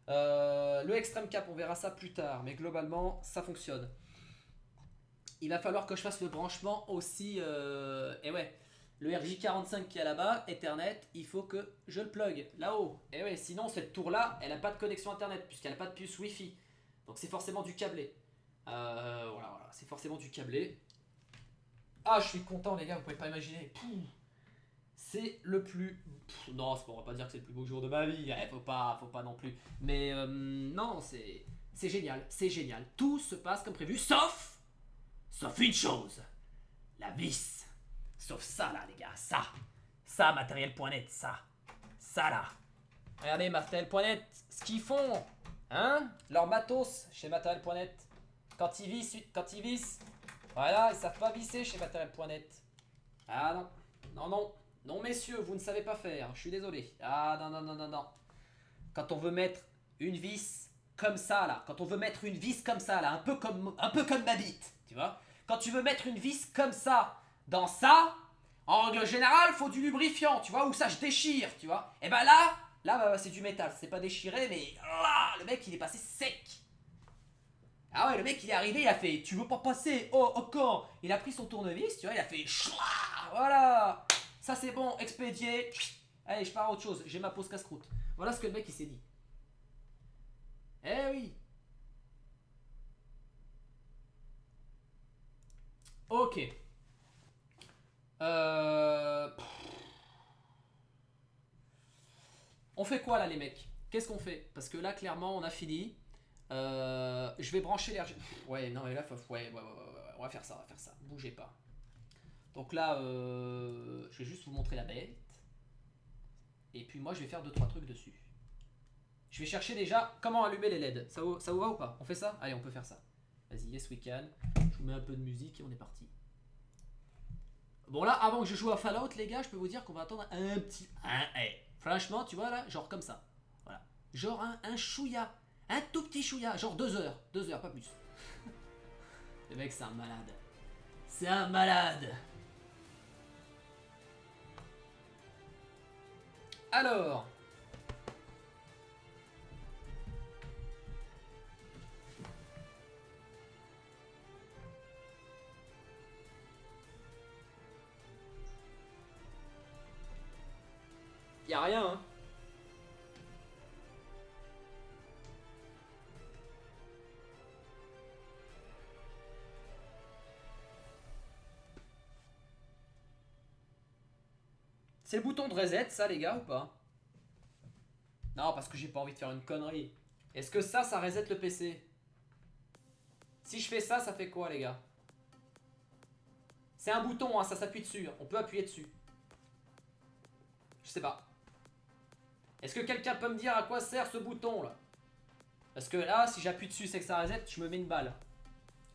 Le Extreme Cap, on verra ça plus tard. Mais globalement, ça fonctionne. Il va falloir que je fasse le branchement aussi. Et ouais, le RJ45 qui est là-bas, Ethernet, il faut que je le plug là-haut. Et ouais, sinon, cette tour-là, elle n'a pas de connexion Internet puisqu'elle n'a pas de puce Wi-Fi. Donc, c'est forcément du câblé. Voilà, c'est forcément du câblé. Ah, je suis content, les gars, vous pouvez pas imaginer. C'est le plus. Non, on va pas dire que c'est le plus beau jour de ma vie. Faut pas non plus. Mais non, c'est génial. C'est génial. Tout se passe comme prévu, sauf une chose. la vis. Sauf ça là les gars, ça. Ça, matériel.net, ça. Ça là. Regardez matériel.net, ce qu'ils font. Hein? Leur matos chez matériel.net. Quand ils vissent. Voilà, ils savent pas visser chez matériel.net. Ah non. Non, non. Non messieurs, vous ne savez pas faire. Je suis désolé. Ah non, non, non, non, non. Quand on veut mettre une vis comme ça là. Quand on veut mettre une vis comme ça là. Un peu comme ma bite. Tu vois? Quand tu veux mettre une vis comme ça dans ça, en règle générale, faut du lubrifiant, tu vois, ou ça se déchire, tu vois. Et ben là bah, c'est du métal, c'est pas déchiré, mais là, le mec il est passé sec. Ah ouais, le mec il est arrivé, il a fait, tu veux pas passer, oh quand? Il a pris son tournevis, tu vois, il a fait, voilà, ça c'est bon, expédié. Allez, je pars à autre chose, j'ai ma pause casse-croûte. Voilà ce que le mec il s'est dit. Eh oui. Ok. On fait quoi là les mecs? Qu'est-ce qu'on fait? Parce que là clairement on a fini. Je vais brancher les RG. Ouais non mais là ouais, on va faire ça, Bougez pas. Donc là je vais juste vous montrer la bête. Et puis moi je vais faire 2-3 trucs dessus. Je vais chercher déjà comment allumer les LED. Ça vous va ou pas? On fait ça? Allez on peut faire ça. Vas-y, yes we can. Je vous mets un peu de musique et on est parti. Bon là, avant que je joue à Fallout, les gars, je peux vous dire qu'on va attendre un petit... Franchement, tu vois là, genre comme ça. Voilà. Genre un chouïa. Un tout petit chouïa. Genre 2 heures. 2 heures, pas plus. Le mec, c'est un malade. C'est un malade. Alors... Y'a rien, hein. C'est le bouton de reset, ça, les gars, ou pas? Non, parce que j'ai pas envie de faire une connerie. Est-ce que ça reset le PC? Si je fais ça, ça fait quoi, les gars? C'est un bouton, hein, ça s'appuie dessus. On peut appuyer dessus. Je sais pas. Est-ce que quelqu'un peut me dire à quoi sert ce bouton là? Parce que là, si j'appuie dessus, c'est que ça reset, je me mets une balle.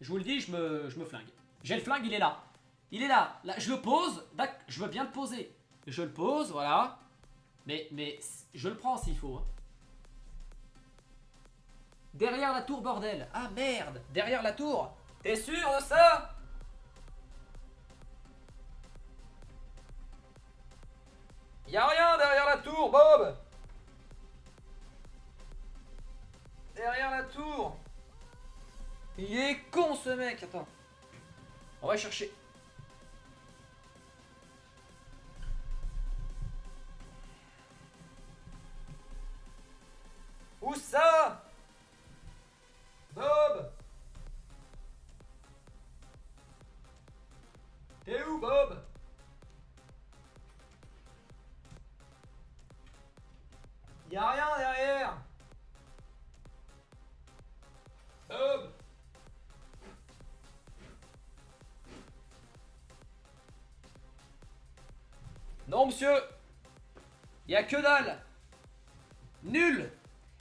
Je vous le dis, je me flingue. J'ai le flingue, il est là. Il est là. Là, je le pose. Je veux bien le poser. Je le pose, voilà. Mais je le prends s'il faut. Hein. Derrière la tour, bordel. Ah merde. Derrière la tour. T'es sûr de ça? Y'a rien derrière la tour, Bob. Derrière la tour. Il est con ce mec. Attends. On va chercher. Où ça? Bob. T'es où, Bob? Y'a rien derrière. Bob. Non, monsieur. Y'a que dalle. Nul.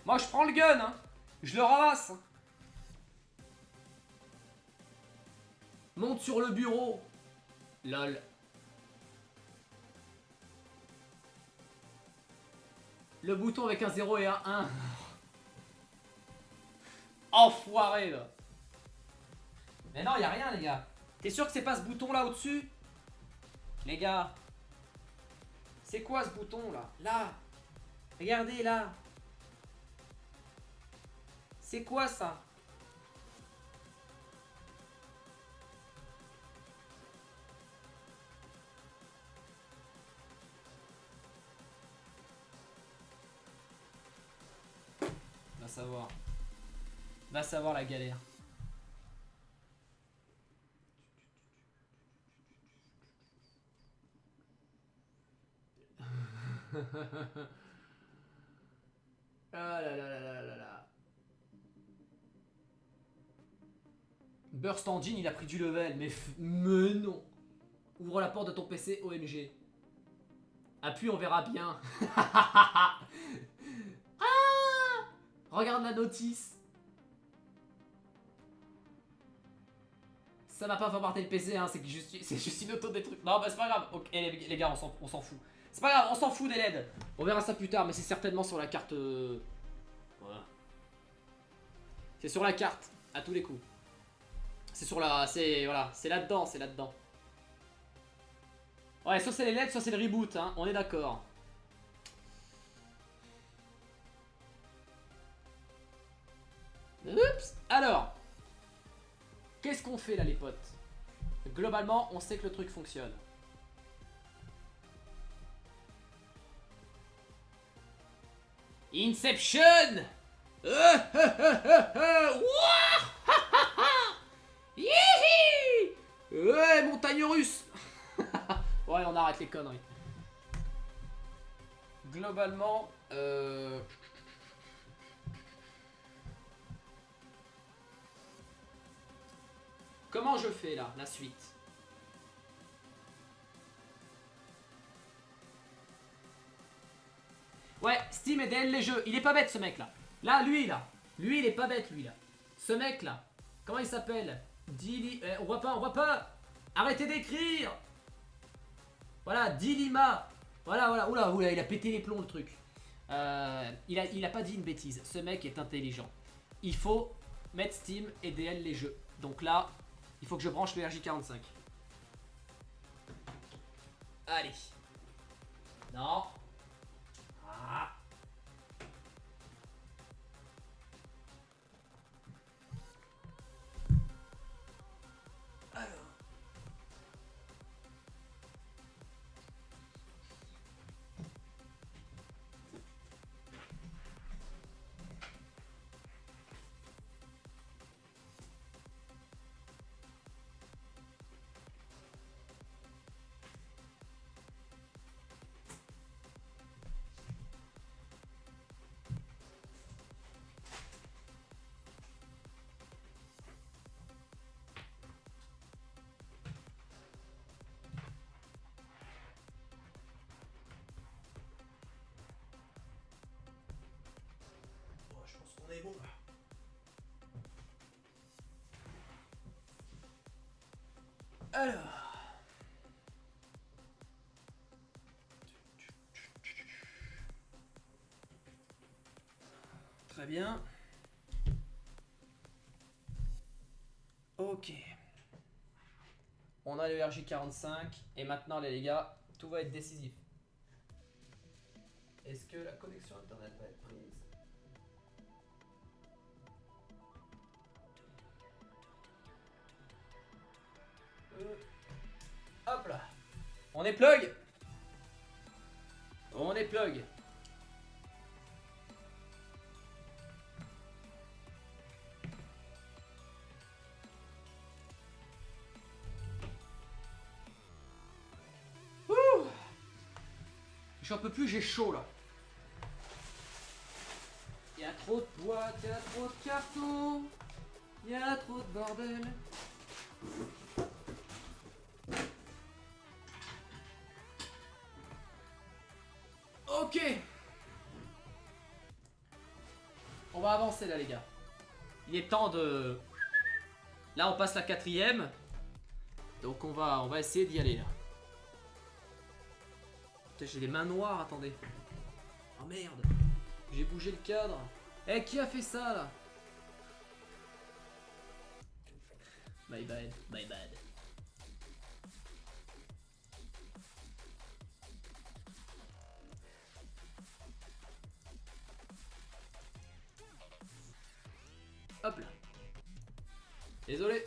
Moi, je prends le gun, hein. Je le ramasse. Monte sur le bureau. Lol. Le bouton avec un 0 et un 1. Enfoiré, là. Mais non, y'a rien, les gars. T'es sûr que c'est pas ce bouton là au-dessus? Les gars. C'est quoi ce bouton là? Là. Regardez là. C'est quoi ça? Va savoir. Va savoir la galère. Ah là là là là là là. Burst Engine, il a pris du level, mais non. Ouvre la porte de ton PC, OMG. Appuie, on verra bien. Ah, regarde la notice. Ça va pas formater le PC, hein, c'est juste une auto des trucs. Non, bah c'est pas grave. Ok, les gars, on s'en fout. C'est pas grave, on s'en fout des LED. On verra ça plus tard, mais c'est certainement sur la carte. Voilà. C'est sur la carte, à tous les coups. C'est sur la. Voilà, c'est là-dedans, c'est là-dedans. Ouais, soit c'est les LED, soit c'est le reboot, hein, on est d'accord. Oups. Alors, qu'est-ce qu'on fait là, les potes? Globalement, on sait que le truc fonctionne. Inception. Ouais, montagne russe. Ouais, on arrête les conneries. Globalement, comment je fais là, la suite? Ouais, Steam et DL les jeux. Il est pas bête ce mec là. Là, lui là. Lui, il est pas bête lui là. Ce mec là. Comment il s'appelle? On voit pas, on voit pas. Arrêtez d'écrire. Voilà, Dilima. Voilà. Oula, il a pété les plombs le truc. Il a pas dit une bêtise. Ce mec est intelligent. Il faut mettre Steam et DL les jeux. Donc là, il faut que je branche le RJ45. Allez. Non. Ah. Alors. Je pense qu'on est bon là. Alors. Très bien. Ok. On a le RJ45 et maintenant les gars, tout va être décisif. Est-ce que la connexion internet va être prise? Hop là. On est plug. On est plug. Ouh. J'en peux plus, j'ai chaud là. Il y a trop de boîtes, il y a trop de cartons, il y a trop de bordel. Ok. On va avancer là les gars. Il est temps de... Là on passe la 4ème. Donc on va essayer d'y aller là. Putain, j'ai les mains noires, attendez. Oh merde. J'ai bougé le cadre. Eh, qui a fait ça là? My bad, my bad. Hop là. Désolé.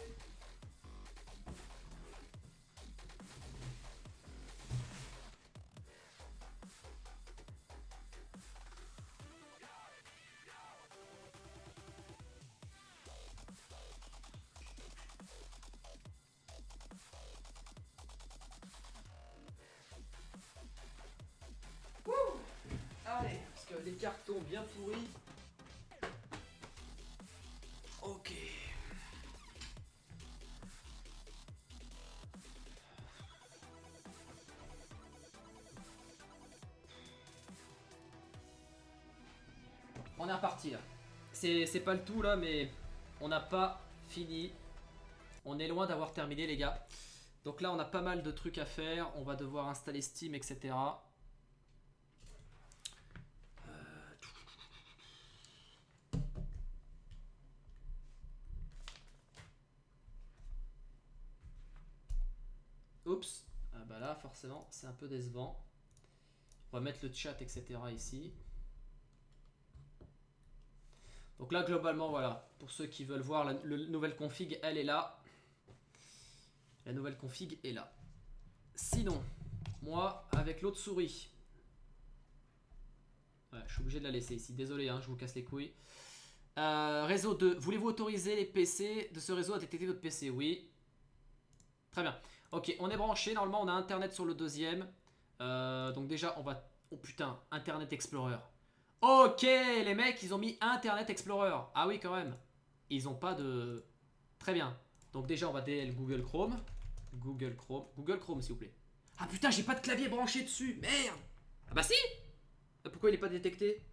Wouh. Allez, parce que les cartons bien pourris. Ok. on est reparti là. C'est pas le tout là, mais on n'a pas fini. On est loin d'avoir terminé les gars. Donc là on a pas mal de trucs à faire. On va devoir installer Steam, etc. Oups. Ah bah là forcément c'est un peu décevant. On va mettre le chat, etc. ici. Donc là globalement voilà. Pour ceux qui veulent voir la nouvelle config, elle est là. La nouvelle config est là. Sinon, moi avec l'autre souris. Ouais, je suis obligé de la laisser ici. Désolé, hein, je vous casse les couilles. Réseau 2. Voulez-vous autoriser les PC de ce réseau à détecter votre PC? Oui. Très bien. Ok, on est branché. Normalement, on a Internet sur le deuxième. Donc déjà, on va... Oh putain, Internet Explorer. Ok, les mecs, ils ont mis Internet Explorer. Ah oui, quand même. Ils ont pas de... Très bien. Donc déjà, on va DL Google Chrome. Google Chrome, s'il vous plaît. Ah putain, j'ai pas de clavier branché dessus. Merde. Ah bah si. Pourquoi il est pas détecté?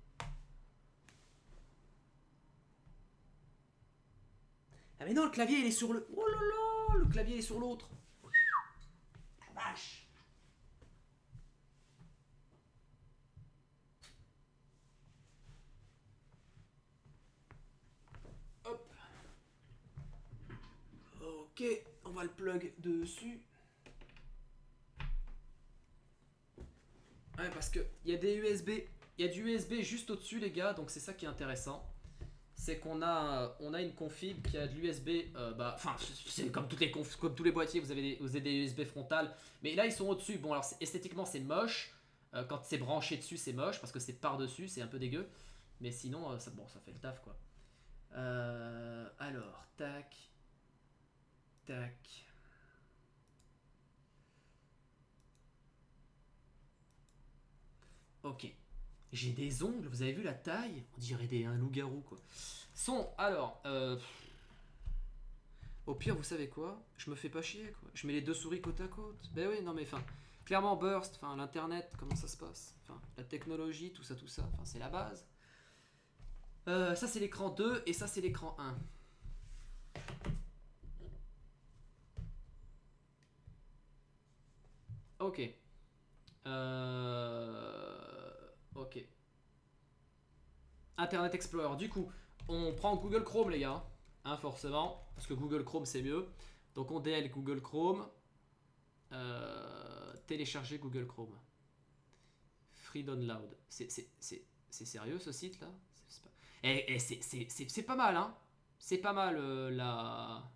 Ah mais non, le clavier il est sur le... Oh là là, le clavier il est sur l'autre. La vache. Hop. Ok, on va le plug dessus. Ouais, parce que il y a des USB, il y a du USB juste au-dessus les gars, donc c'est ça qui est intéressant. C'est qu'on a, on a une config qui a de l'USB, enfin c'est comme toutes les comme tous les boîtiers, vous avez des USB frontales, mais là ils sont au-dessus. Bon alors esthétiquement c'est moche, quand c'est branché dessus c'est moche parce que c'est par-dessus, c'est un peu dégueu, mais sinon ça, bon, ça fait le taf quoi. Alors tac, tac. Ok. J'ai des ongles, vous avez vu la taille? On dirait un loup-garou quoi. Son, alors, au pire, vous savez quoi? Je me fais pas chier quoi. Je mets les deux souris côte à côte. Ben oui, non mais enfin, clairement Burst, enfin l'internet, comment ça se passe? Enfin, la technologie, tout ça, enfin c'est la base. Ça c'est l'écran 2 et ça c'est l'écran 1. Ok. Ok. Internet Explorer. Du coup, on prend Google Chrome, les gars. Hein, forcément. Parce que Google Chrome, c'est mieux. Donc, on DL Google Chrome. Télécharger Google Chrome. Free Download. C'est sérieux, ce site-là? Et c'est pas mal, hein. C'est pas mal, la...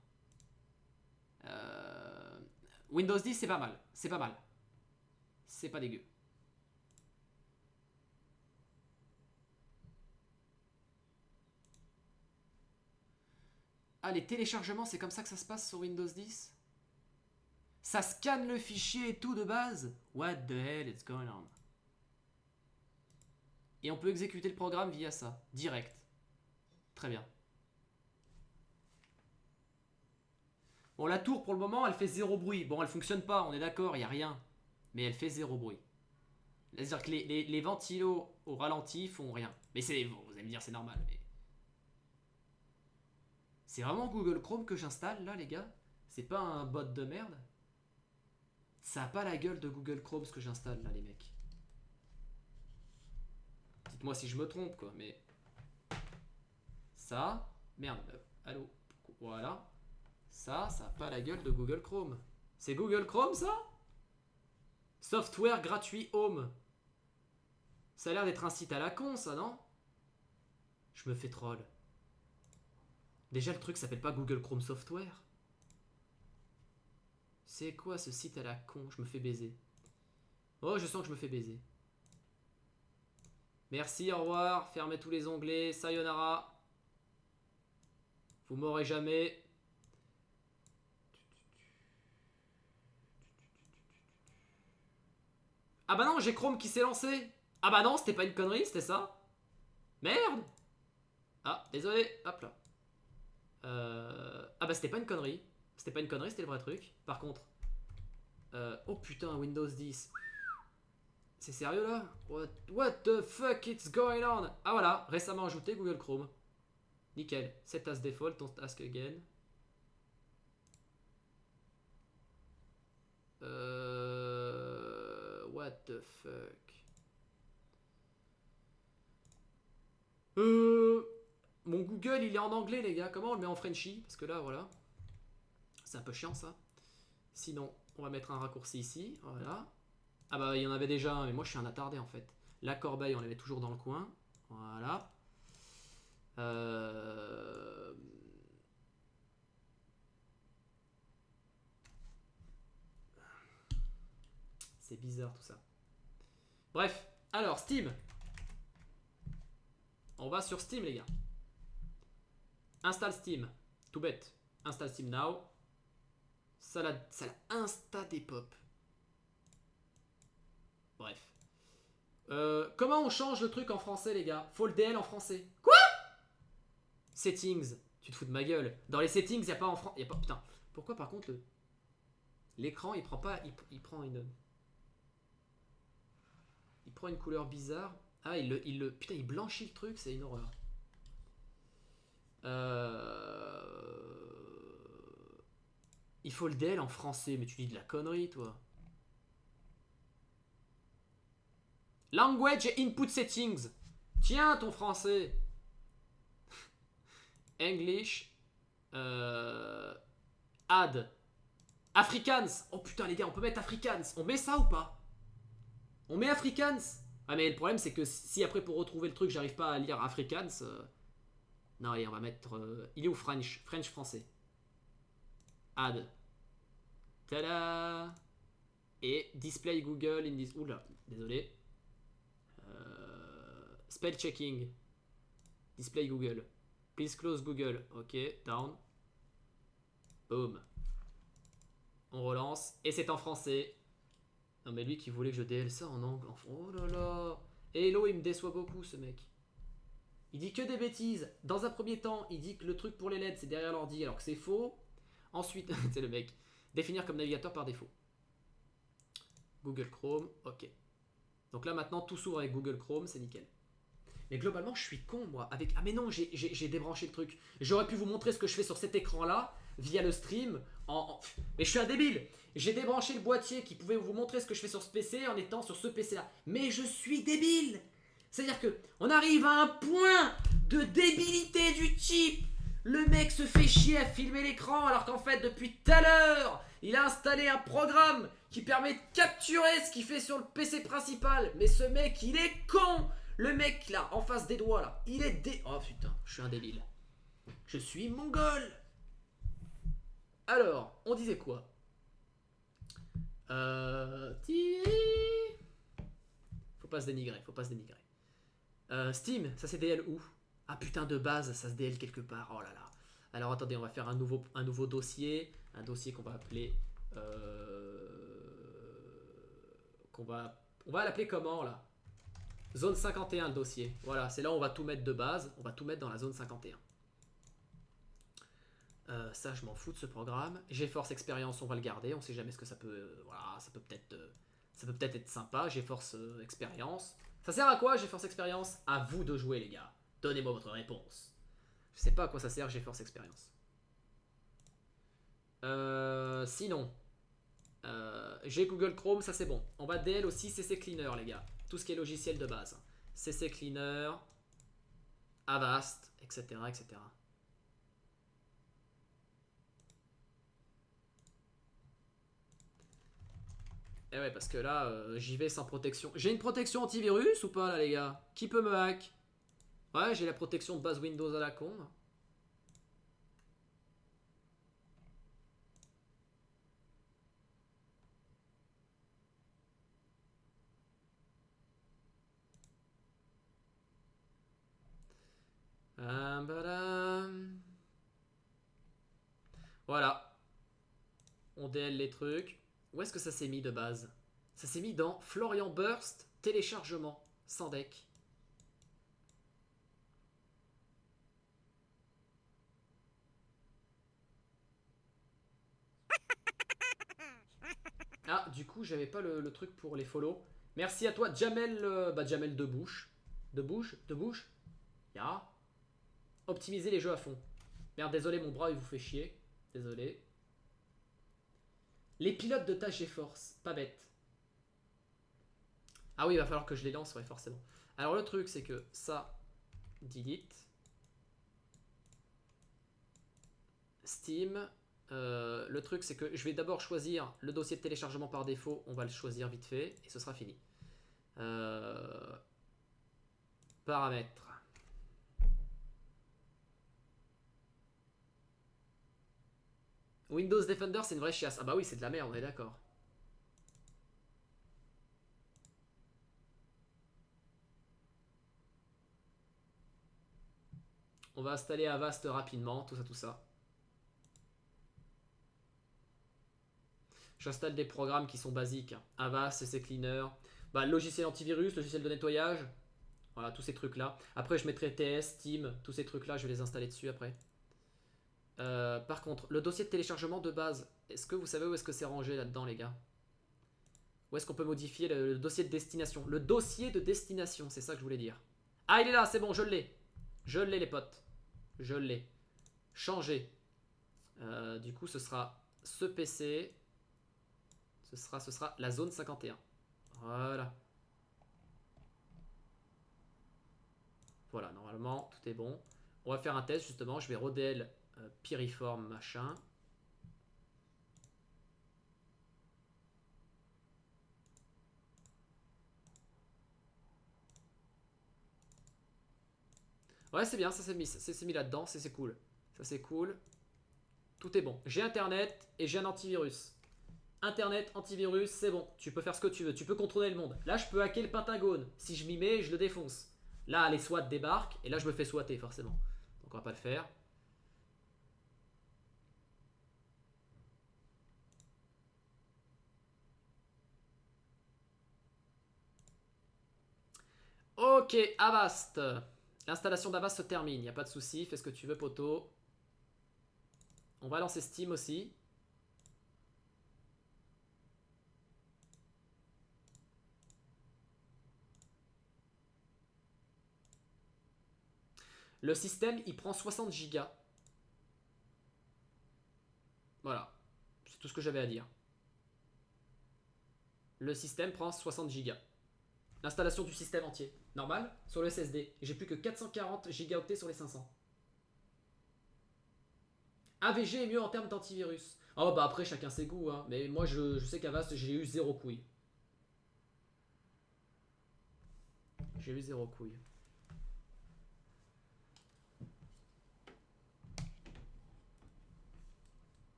Windows 10, c'est pas mal. C'est pas mal. C'est pas dégueu. Ah, les téléchargements, c'est comme ça que ça se passe sur Windows 10? Ça scanne le fichier et tout de base? What the hell is going on? Et on peut exécuter le programme via ça, direct. Très bien. Bon, la tour, pour le moment, elle fait zéro bruit. Bon, elle fonctionne pas, on est d'accord, il n'y a rien. Mais elle fait zéro bruit. C'est-à-dire que les ventilos au ralenti font rien. Mais c'est... Bon, vous allez me dire, c'est normal, mais... C'est vraiment Google Chrome que j'installe, là, les gars? C'est pas un bot de merde? Ça a pas la gueule de Google Chrome, ce que j'installe, là, les mecs. Dites-moi si je me trompe, quoi, mais... Ça... Merde, allô? Voilà. Ça a pas la gueule de Google Chrome. C'est Google Chrome, ça? Software gratuit Home. Ça a l'air d'être un site à la con, ça, non? Je me fais troll. Déjà, le truc s'appelle pas Google Chrome Software. C'est quoi ce site à la con? Je me fais baiser. Oh, je sens que je me fais baiser. Merci, au revoir. Fermez tous les onglets. Sayonara. Vous m'aurez jamais. Ah bah non, j'ai Chrome qui s'est lancé. Ah bah non, c'était pas une connerie, c'était ça. Merde. Ah, désolé. Hop là. Ah bah c'était pas une connerie. C'était pas une connerie, c'était le vrai truc. Par contre... oh putain, Windows 10. C'est sérieux là? What the fuck is going on? Ah voilà, récemment ajouté Google Chrome. Nickel. Set as default, don't ask again. What the fuck? Mon Google il est en anglais les gars, comment on le met en Frenchy? Parce que là voilà, c'est un peu chiant ça. Sinon, on va mettre un raccourci ici, voilà. Ah bah il y en avait déjà un, mais moi je suis un attardé en fait. La corbeille on la met toujours dans le coin, voilà. C'est bizarre tout ça. Bref, alors Steam. On va sur Steam les gars. Installe Steam. Tout bête. Installe Steam now. Ça l'a insta des pop. Bref. Comment on change le truc en français les gars? Faut le DL en français. Quoi? Settings. Tu te fous de ma gueule. Dans les settings, il n'y a pas en français. Putain. Pourquoi par contre l'écran il prend pas. Il prend une. Il prend une couleur bizarre. Ah putain il blanchit le truc, c'est une horreur. Il faut le DL en français, mais tu dis de la connerie toi. Language input settings. Tiens ton français. English. Add. Afrikaans. Oh putain les gars, on peut mettre Afrikaans. On met ça ou pas? On met Afrikaans. Ah mais le problème c'est que si après pour retrouver le truc j'arrive pas à lire Afrikaans. Non allez on va mettre... il est où French? French français. Add. Tada. Et display Google in this... Oula, désolé. Spell checking. Display Google. Please close Google. Ok, down. Boom. On relance. Et c'est en français. Non mais lui qui voulait que je DL ça en anglais. Oh là là. Hello, il me déçoit beaucoup ce mec. Il dit que des bêtises. Dans un premier temps, il dit que le truc pour les LED c'est derrière l'ordi alors que c'est faux. Ensuite, c'est le mec. Définir comme navigateur par défaut. Google Chrome, ok. Donc là maintenant tout s'ouvre avec Google Chrome, c'est nickel. Mais globalement je suis con moi. Ah mais non, j'ai débranché le truc. J'aurais pu vous montrer ce que je fais sur cet écran là via le stream. Mais je suis un débile. J'ai débranché le boîtier qui pouvait vous montrer ce que je fais sur ce PC en étant sur ce PC là. Mais je suis débile. C'est-à-dire que on arrive à un point de débilité du type. Le mec se fait chier à filmer l'écran alors qu'en fait depuis tout à l'heure il a installé un programme qui permet de capturer ce qu'il fait sur le PC principal. Mais ce mec il est con. Le mec là en face des doigts là, il est oh putain, je suis un débile. Je suis mongol. Alors, on disait quoi? Faut pas se dénigrer, faut pas se dénigrer. Steam, ça c'est DL où? Ah putain de base, ça se DL quelque part. Oh là là. Alors attendez, on va faire un nouveau dossier. Un dossier qu'on va appeler... on va l'appeler comment là? Zone 51 le dossier. Voilà, c'est là où on va tout mettre de base. On va tout mettre dans la zone 51. Ça, je m'en fous de ce programme. GeForce Experience, on va le garder. On sait jamais ce que ça peut... voilà, ça peut peut-être être sympa. GeForce Experience. Ça sert à quoi GeForce Experience? À vous de jouer les gars. Donnez-moi votre réponse. Je sais pas à quoi ça sert GeForce Experience. Sinon, j'ai Google Chrome, ça c'est bon. On va DL aussi CC Cleaner les gars. Tout ce qui est logiciel de base. CC Cleaner, Avast, etc. etc. Et ouais, parce que là, j'y vais sans protection. J'ai une protection antivirus ou pas là les gars? Qui peut me hack? Ouais, j'ai la protection de base Windows à la con. Voilà. On DL les trucs. Où est-ce que ça s'est mis de base? Ça s'est mis dans Florian Burst, téléchargement, sans deck. Ah, du coup, j'avais pas le truc pour les follow. Merci à toi, Jamel, Jamel Debouche. Debouche. Ya. Optimiser les jeux à fond. Merde, désolé, mon bras, il vous fait chier. Désolé. Les pilotes de tâches GeForce, pas bête. Ah oui, il va falloir que je les lance, ouais, forcément. Alors le truc, c'est que ça, delete. Steam. Le truc, c'est que je vais d'abord choisir le dossier de téléchargement par défaut. On va le choisir vite fait et ce sera fini. Paramètres. Windows Defender, c'est une vraie chiasse. Ah bah oui, c'est de la merde, on est d'accord. On va installer Avast rapidement, tout ça, tout ça. J'installe des programmes qui sont basiques. Avast, CC Cleaner, logiciel antivirus, logiciel de nettoyage. Voilà, tous ces trucs-là. Après, je mettrai TS, Steam, tous ces trucs-là, je vais les installer dessus après. Par contre, le dossier de téléchargement de base, est-ce que vous savez où est-ce que c'est rangé là-dedans, les gars? Où est-ce qu'on peut modifier le dossier de destination? Le dossier de destination, c'est ça que je voulais dire. Ah, il est là, c'est bon, je l'ai. Je l'ai, les potes. Je l'ai. Changer. Du coup, ce sera ce PC. Ce sera la zone 51. Voilà. Voilà, normalement, tout est bon. On va faire un test, justement. Je vais Rodel Piriform, machin. Ouais, c'est bien, ça s'est mis là-dedans, c'est cool. Ça, c'est cool. Tout est bon. J'ai Internet et j'ai un antivirus. Internet, antivirus, c'est bon. Tu peux faire ce que tu veux. Tu peux contrôler le monde. Là, je peux hacker le Pentagone. Si je m'y mets, je le défonce. Là, les SWAT débarquent et là, je me fais SWATer, forcément. Donc, on va pas le faire. Ok, Avast. L'installation d'Avast se termine. Il n'y a pas de souci. Fais ce que tu veux, poto. On va lancer Steam aussi. Le système, il prend 60 gigas. Voilà. C'est tout ce que j'avais à dire. Le système prend 60 gigas. L'installation du système entier. Normal. Sur le SSD. J'ai plus que 440 gigaoctets sur les 500. AVG est mieux en termes d'antivirus. Oh bah après chacun ses goûts hein. Mais moi je sais qu'Avast j'ai eu 0 couille. J'ai eu 0 couille.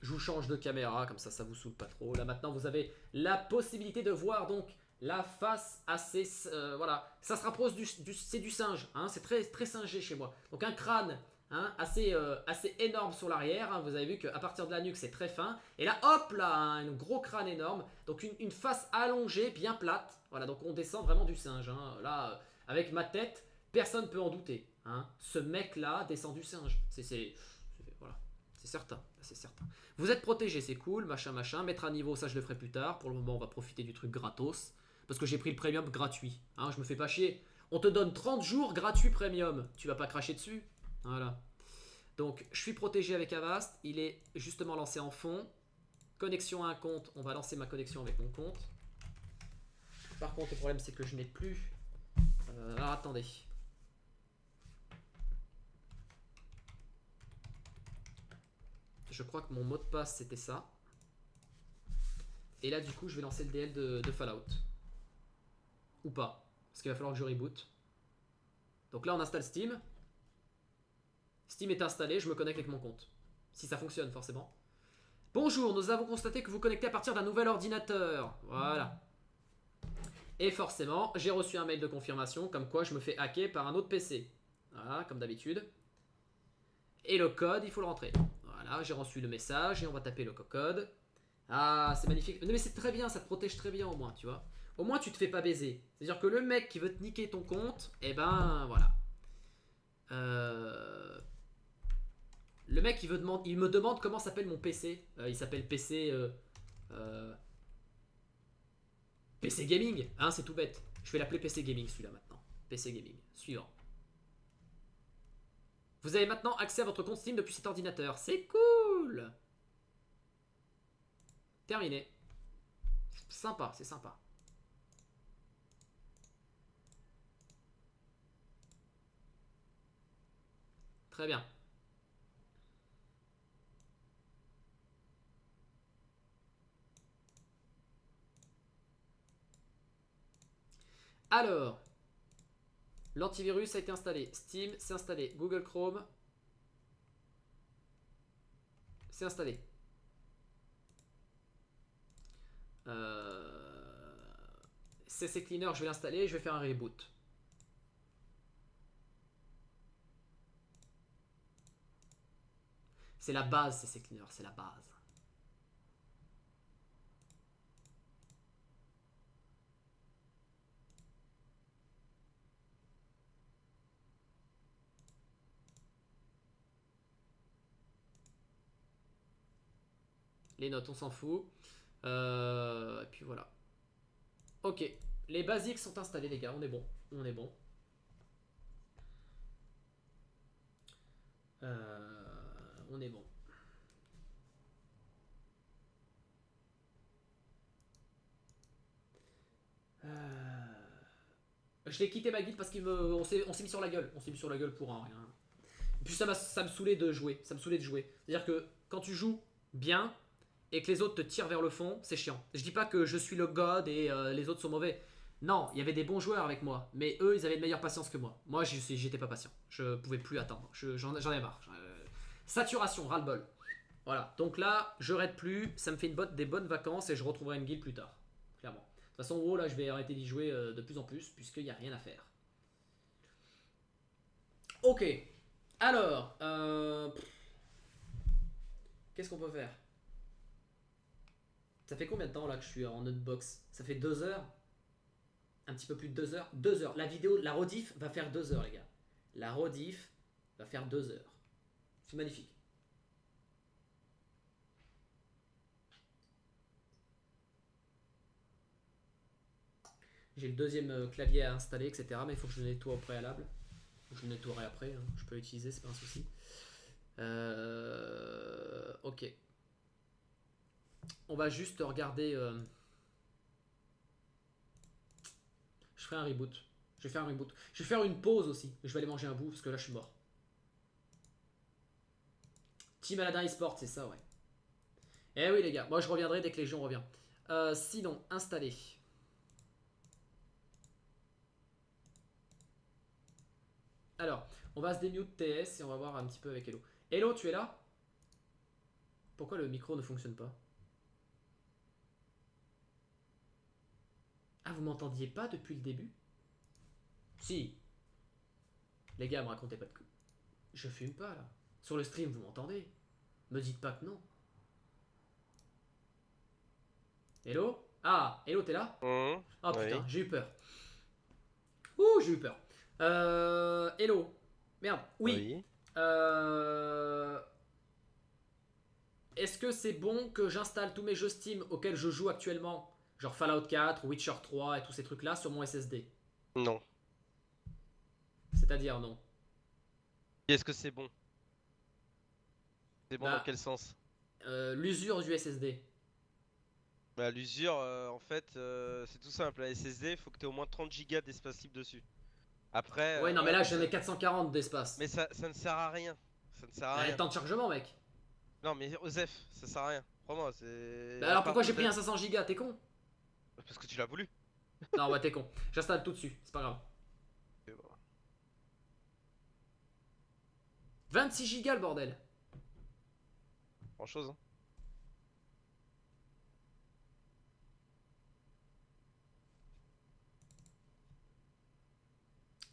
Je vous change de caméra, comme ça vous saoule pas trop. Là maintenant vous avez la possibilité de voir donc la face assez... voilà, ça se rapproche c'est du singe, hein, c'est très, très singé chez moi. Donc un crâne hein, assez énorme sur l'arrière, hein, vous avez vu qu'à partir de la nuque c'est très fin. Et là hop là, hein, un gros crâne énorme, donc une face allongée, bien plate. Voilà, donc on descend vraiment du singe. Hein. Là, avec ma tête, personne ne peut en douter. Hein. Ce mec là descend du singe, voilà. C'est certain, c'est certain. Vous êtes protégé, c'est cool, machin, machin. Mettre à niveau, ça je le ferai plus tard. Pour le moment, on va profiter du truc gratos. Parce que j'ai pris le premium gratuit. Hein, je me fais pas chier. On te donne 30 jours gratuit premium. Tu vas pas cracher dessus. Voilà. Donc, je suis protégé avec Avast. Il est justement lancé en fond. Connexion à un compte. On va lancer ma connexion avec mon compte. Par contre, le problème, c'est que je n'ai plus... alors, attendez. Je crois que mon mot de passe c'était ça. Et là du coup je vais lancer le DL de Fallout. Ou pas. Parce qu'il va falloir que je reboot. Donc là on installe Steam. Steam est installé, je me connecte avec mon compte. Si ça fonctionne forcément. Bonjour, nous avons constaté que vous connectez à partir d'un nouvel ordinateur. Voilà. Et forcément j'ai reçu un mail de confirmation comme quoi je me fais hacker par un autre PC. Voilà, comme d'habitude. Et le code, il faut le rentrer. Voilà, j'ai reçu le message et on va taper le code. Ah, c'est magnifique. Non mais c'est très bien, ça te protège très bien au moins, tu vois. Au moins tu te fais pas baiser. C'est-à-dire que le mec qui veut te niquer ton compte, eh ben voilà. Le mec il me demande comment s'appelle mon PC. Il s'appelle PC PC Gaming, hein, c'est tout bête. Je vais l'appeler PC Gaming celui-là maintenant. PC Gaming, suivant. Vous avez maintenant accès à votre compte Steam depuis cet ordinateur. C'est cool. Terminé. Sympa, c'est sympa. Très bien. Alors, l'antivirus a été installé. Steam, c'est installé. Google Chrome, c'est installé. CC Cleaner, je vais l'installer. Je vais faire un reboot. C'est la base, CC Cleaner, c'est la base. Les notes, on s'en fout. Et puis voilà. Ok. Les basiques sont installés, les gars. On est bon. On est bon. On est bon. Je l'ai quitté ma guilde parce on s'est mis sur la gueule. On s'est mis sur la gueule pour un rien. Et puis ça me saoulait de jouer. Ça me saoulait de jouer. C'est-à-dire que quand tu joues bien et que les autres te tirent vers le fond, c'est chiant. Je dis pas que je suis le god et les autres sont mauvais. Non, il y avait des bons joueurs avec moi, mais eux, ils avaient une meilleure patience que moi. Moi, j'étais pas patient. Je pouvais plus attendre. J'en ai marre. Saturation, ras-le-bol. Voilà. Donc là, je raide plus. Ça me fait des bonnes vacances et je retrouverai une guilde plus tard. Clairement. De toute façon, WoW, là, je vais arrêter d'y jouer de plus en plus puisqu'il n'y a rien à faire. Ok. Alors, qu'est-ce qu'on peut faire? Ça fait combien de temps là que je suis en unbox? Ça fait 2 heures? Un petit peu plus de 2 heures? 2 heures. La vidéo, la rediff va faire 2 heures, les gars. La rediff va faire 2 heures. C'est magnifique. J'ai le deuxième clavier à installer, etc. Mais il faut que je le nettoie au préalable. Je le nettoierai après. Hein. Je peux l'utiliser, c'est pas un souci. Ok. On va juste regarder. Je ferai un reboot. Je vais faire un reboot. Je vais faire une pause aussi. Je vais aller manger un bout parce que là je suis mort. Team Aladin eSport, c'est ça, ouais. Eh oui, les gars. Moi je reviendrai dès que Légion revient. Sinon, installer. Alors, on va se démute TS et on va voir un petit peu avec Hello. Hello, tu es là? Pourquoi le micro ne fonctionne pas? Ah, vous m'entendiez pas depuis le début? Si. Les gars, me racontez pas de coup. Je fume pas là. Sur le stream, vous m'entendez? Me dites pas que non. Hello? Ah, Hello, t'es là? Oh putain, Oui. j'ai eu peur. Ouh, j'ai eu peur. Hello. Merde, oui. Oui. Est-ce que c'est bon que j'installe tous mes jeux Steam auxquels je joue actuellement, genre Fallout 4, Witcher 3 et tous ces trucs-là sur mon SSD? Non. C'est-à-dire non. Est-ce que c'est bon? C'est bon dans Bah, quel sens? l'usure du SSD. Bah, l'usure, en fait, c'est tout simple. Un SSD, faut que tu aies au moins 30 Go d'espace libre dessus. Après, Ouais, non, mais voilà. là j'en ai 440 d'espace. Mais ça ne sert à rien. Ça ne sert à Bah, rien. temps de chargement, mec. Non, mais Osef, ça sert à rien. Crois-moi, c'est. Bah, À alors part pourquoi j'ai pris un peut-être. 500 Go? T'es con? Parce que tu l'as voulu. Non, bah, t'es con. J'installe tout dessus, c'est pas grave. Et voilà. 26 Go le bordel. Grand chose, hein.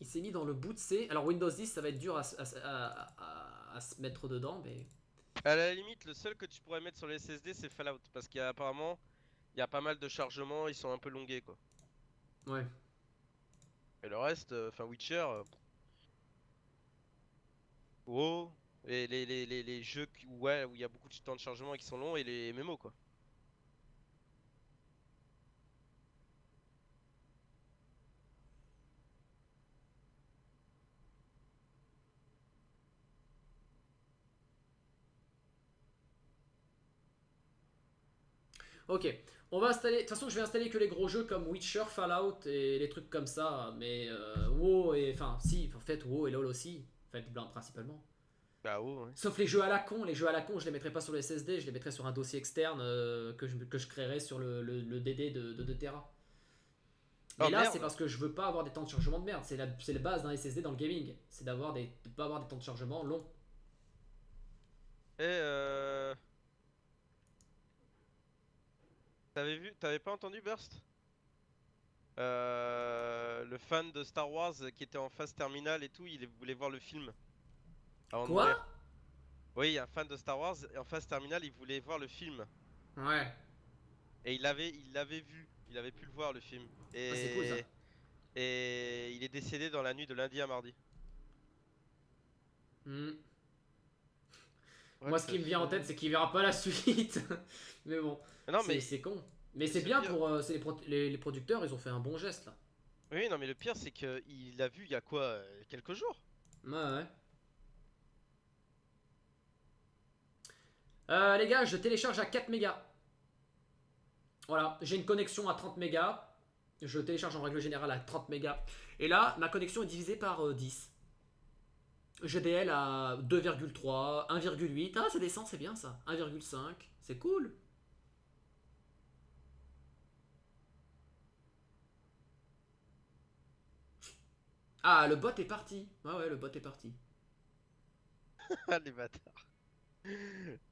Il s'est mis dans le boot C. Alors Windows 10, ça va être dur à se mettre dedans, mais. À la limite, le seul que tu pourrais mettre sur les SSD, c'est Fallout. Parce qu'il y a apparemment, il y a pas mal de chargements, ils sont un peu longués, quoi. Ouais. Et le reste, enfin, Witcher. Oh. Et les jeux ouais, où il y a beaucoup de temps de chargement et qui sont longs et les MMO quoi. Ok, on va installer. De toute façon, je vais installer que les gros jeux comme Witcher, Fallout et les trucs comme ça. Mais WoW et. Enfin, si, en fait, WoW et LoL aussi. En fait, principalement. Bah ouais. Sauf les jeux à la con. Les jeux à la con, je les mettrai pas sur le SSD, je les mettrai sur un dossier externe que je créerai sur le DD de 2 Tera. Mais Oh là, c'est merde. parce que je veux pas avoir des temps de chargement de merde. C'est la base d'un SSD dans le gaming. C'est de pas avoir des temps de chargement longs. Et t'avais pas entendu Burst? Le fan de Star Wars qui était en phase terminale et tout, il voulait voir le film avant de Quoi? mourir. Oui, un fan de Star Wars en phase terminale, il voulait voir le film. Ouais. Et il l'avait vu, il avait pu le voir le film. Ah, c'est cool ça. Et il est décédé dans la nuit de lundi à mardi. Hmm. Ouais, Moi, ce ça qui me vient en tête, fait. c'est qu'il verra pas la suite. Mais bon, Non mais c'est con. Mais c'est c'est le bien pire. pour les producteurs, ils ont fait un bon geste là. Oui, non mais le pire c'est que il l'a vu il y a quoi, quelques jours. Ouais, ouais. Les gars, je télécharge à 4 mégas. Voilà, j'ai une connexion à 30 mégas. Je télécharge en règle générale à 30 mégas. Et là, ma connexion est divisée par 10. GDL à 2,3, 1,8. Ah, ça descend, c'est bien ça. 1,5. C'est cool. Ah, le bot est parti. Ouais, ouais, le bot est parti. Ah les bâtards.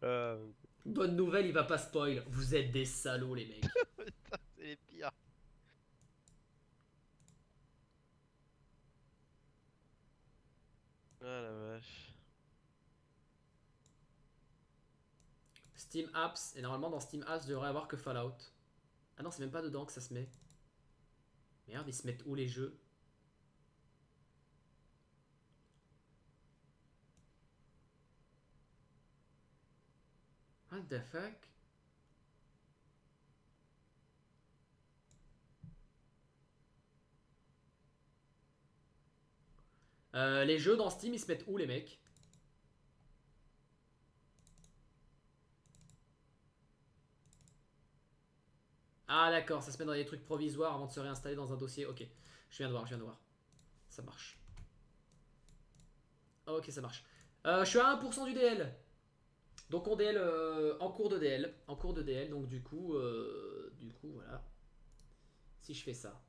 Euh, Bonne nouvelle, il va pas spoil. Vous êtes des salauds, les mecs. Putain, c'est les pires. Ah la vache. Steam Apps. Et normalement, dans Steam Apps, il devrait y avoir que Fallout. Ah non, c'est même pas dedans que ça se met. Merde, ils se mettent où les jeux? What the fuck? Les jeux dans Steam, ils se mettent où, les mecs? Ah, d'accord, ça se met dans des trucs provisoires avant de se réinstaller dans un dossier. Ok, je viens de voir, je viens de voir. Ça marche. Ok, ça marche. Je suis à 1% du DL. Donc on DL en cours de DL. En cours de DL, donc du coup, voilà. Si je fais ça.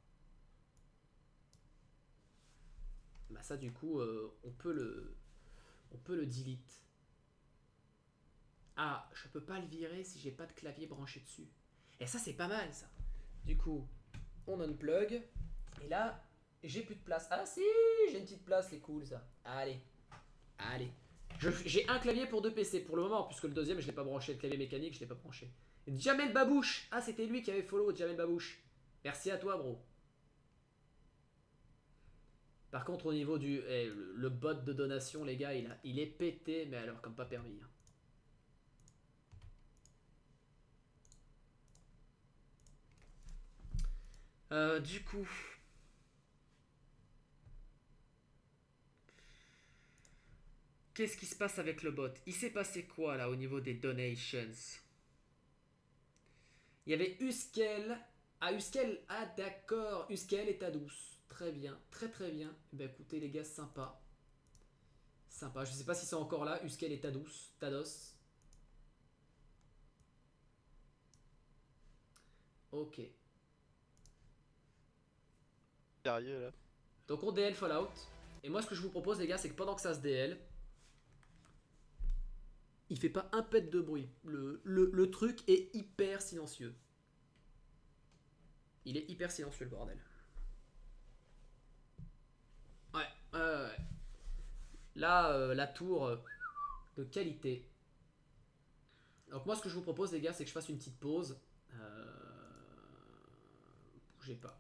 Bah ça, du coup, on peut le delete. Ah, je peux pas le virer si j'ai pas de clavier branché dessus. Et ça, c'est pas mal, ça. Du coup, on unplug. Et là, j'ai plus de place. Ah si, j'ai une petite place, c'est cool ça. Allez, allez. J'ai un clavier pour 2 PC pour le moment, puisque le deuxième, je l'ai pas branché. Le clavier mécanique, je l'ai pas branché. Jamel Babouche. Ah, c'était lui qui avait follow Jamel Babouche. Merci à toi, bro. Par contre, au niveau le bot de donation, les gars, il est pété, mais alors comme pas permis. Du coup, qu'est-ce qui se passe avec le bot? Il s'est passé quoi là au niveau des donations? Il y avait Uskel. Ah, Uskel. Ah, d'accord. Uskel et Tadous. Très bien. Très très bien. Ben écoutez, les gars, sympa. Sympa. Je sais pas si c'est encore là. Uskel et Tadous. Tados. Ok. Sérieux là. Donc on DL Fallout. Et moi, ce que je vous propose, les gars, c'est que pendant que ça se DL, il fait pas un pet de bruit. Le truc est hyper silencieux. Il est hyper silencieux, le bordel. Ouais, ouais. Là, la tour de qualité. Donc moi, ce que je vous propose, les gars, c'est que je fasse une petite pause. Bougez pas.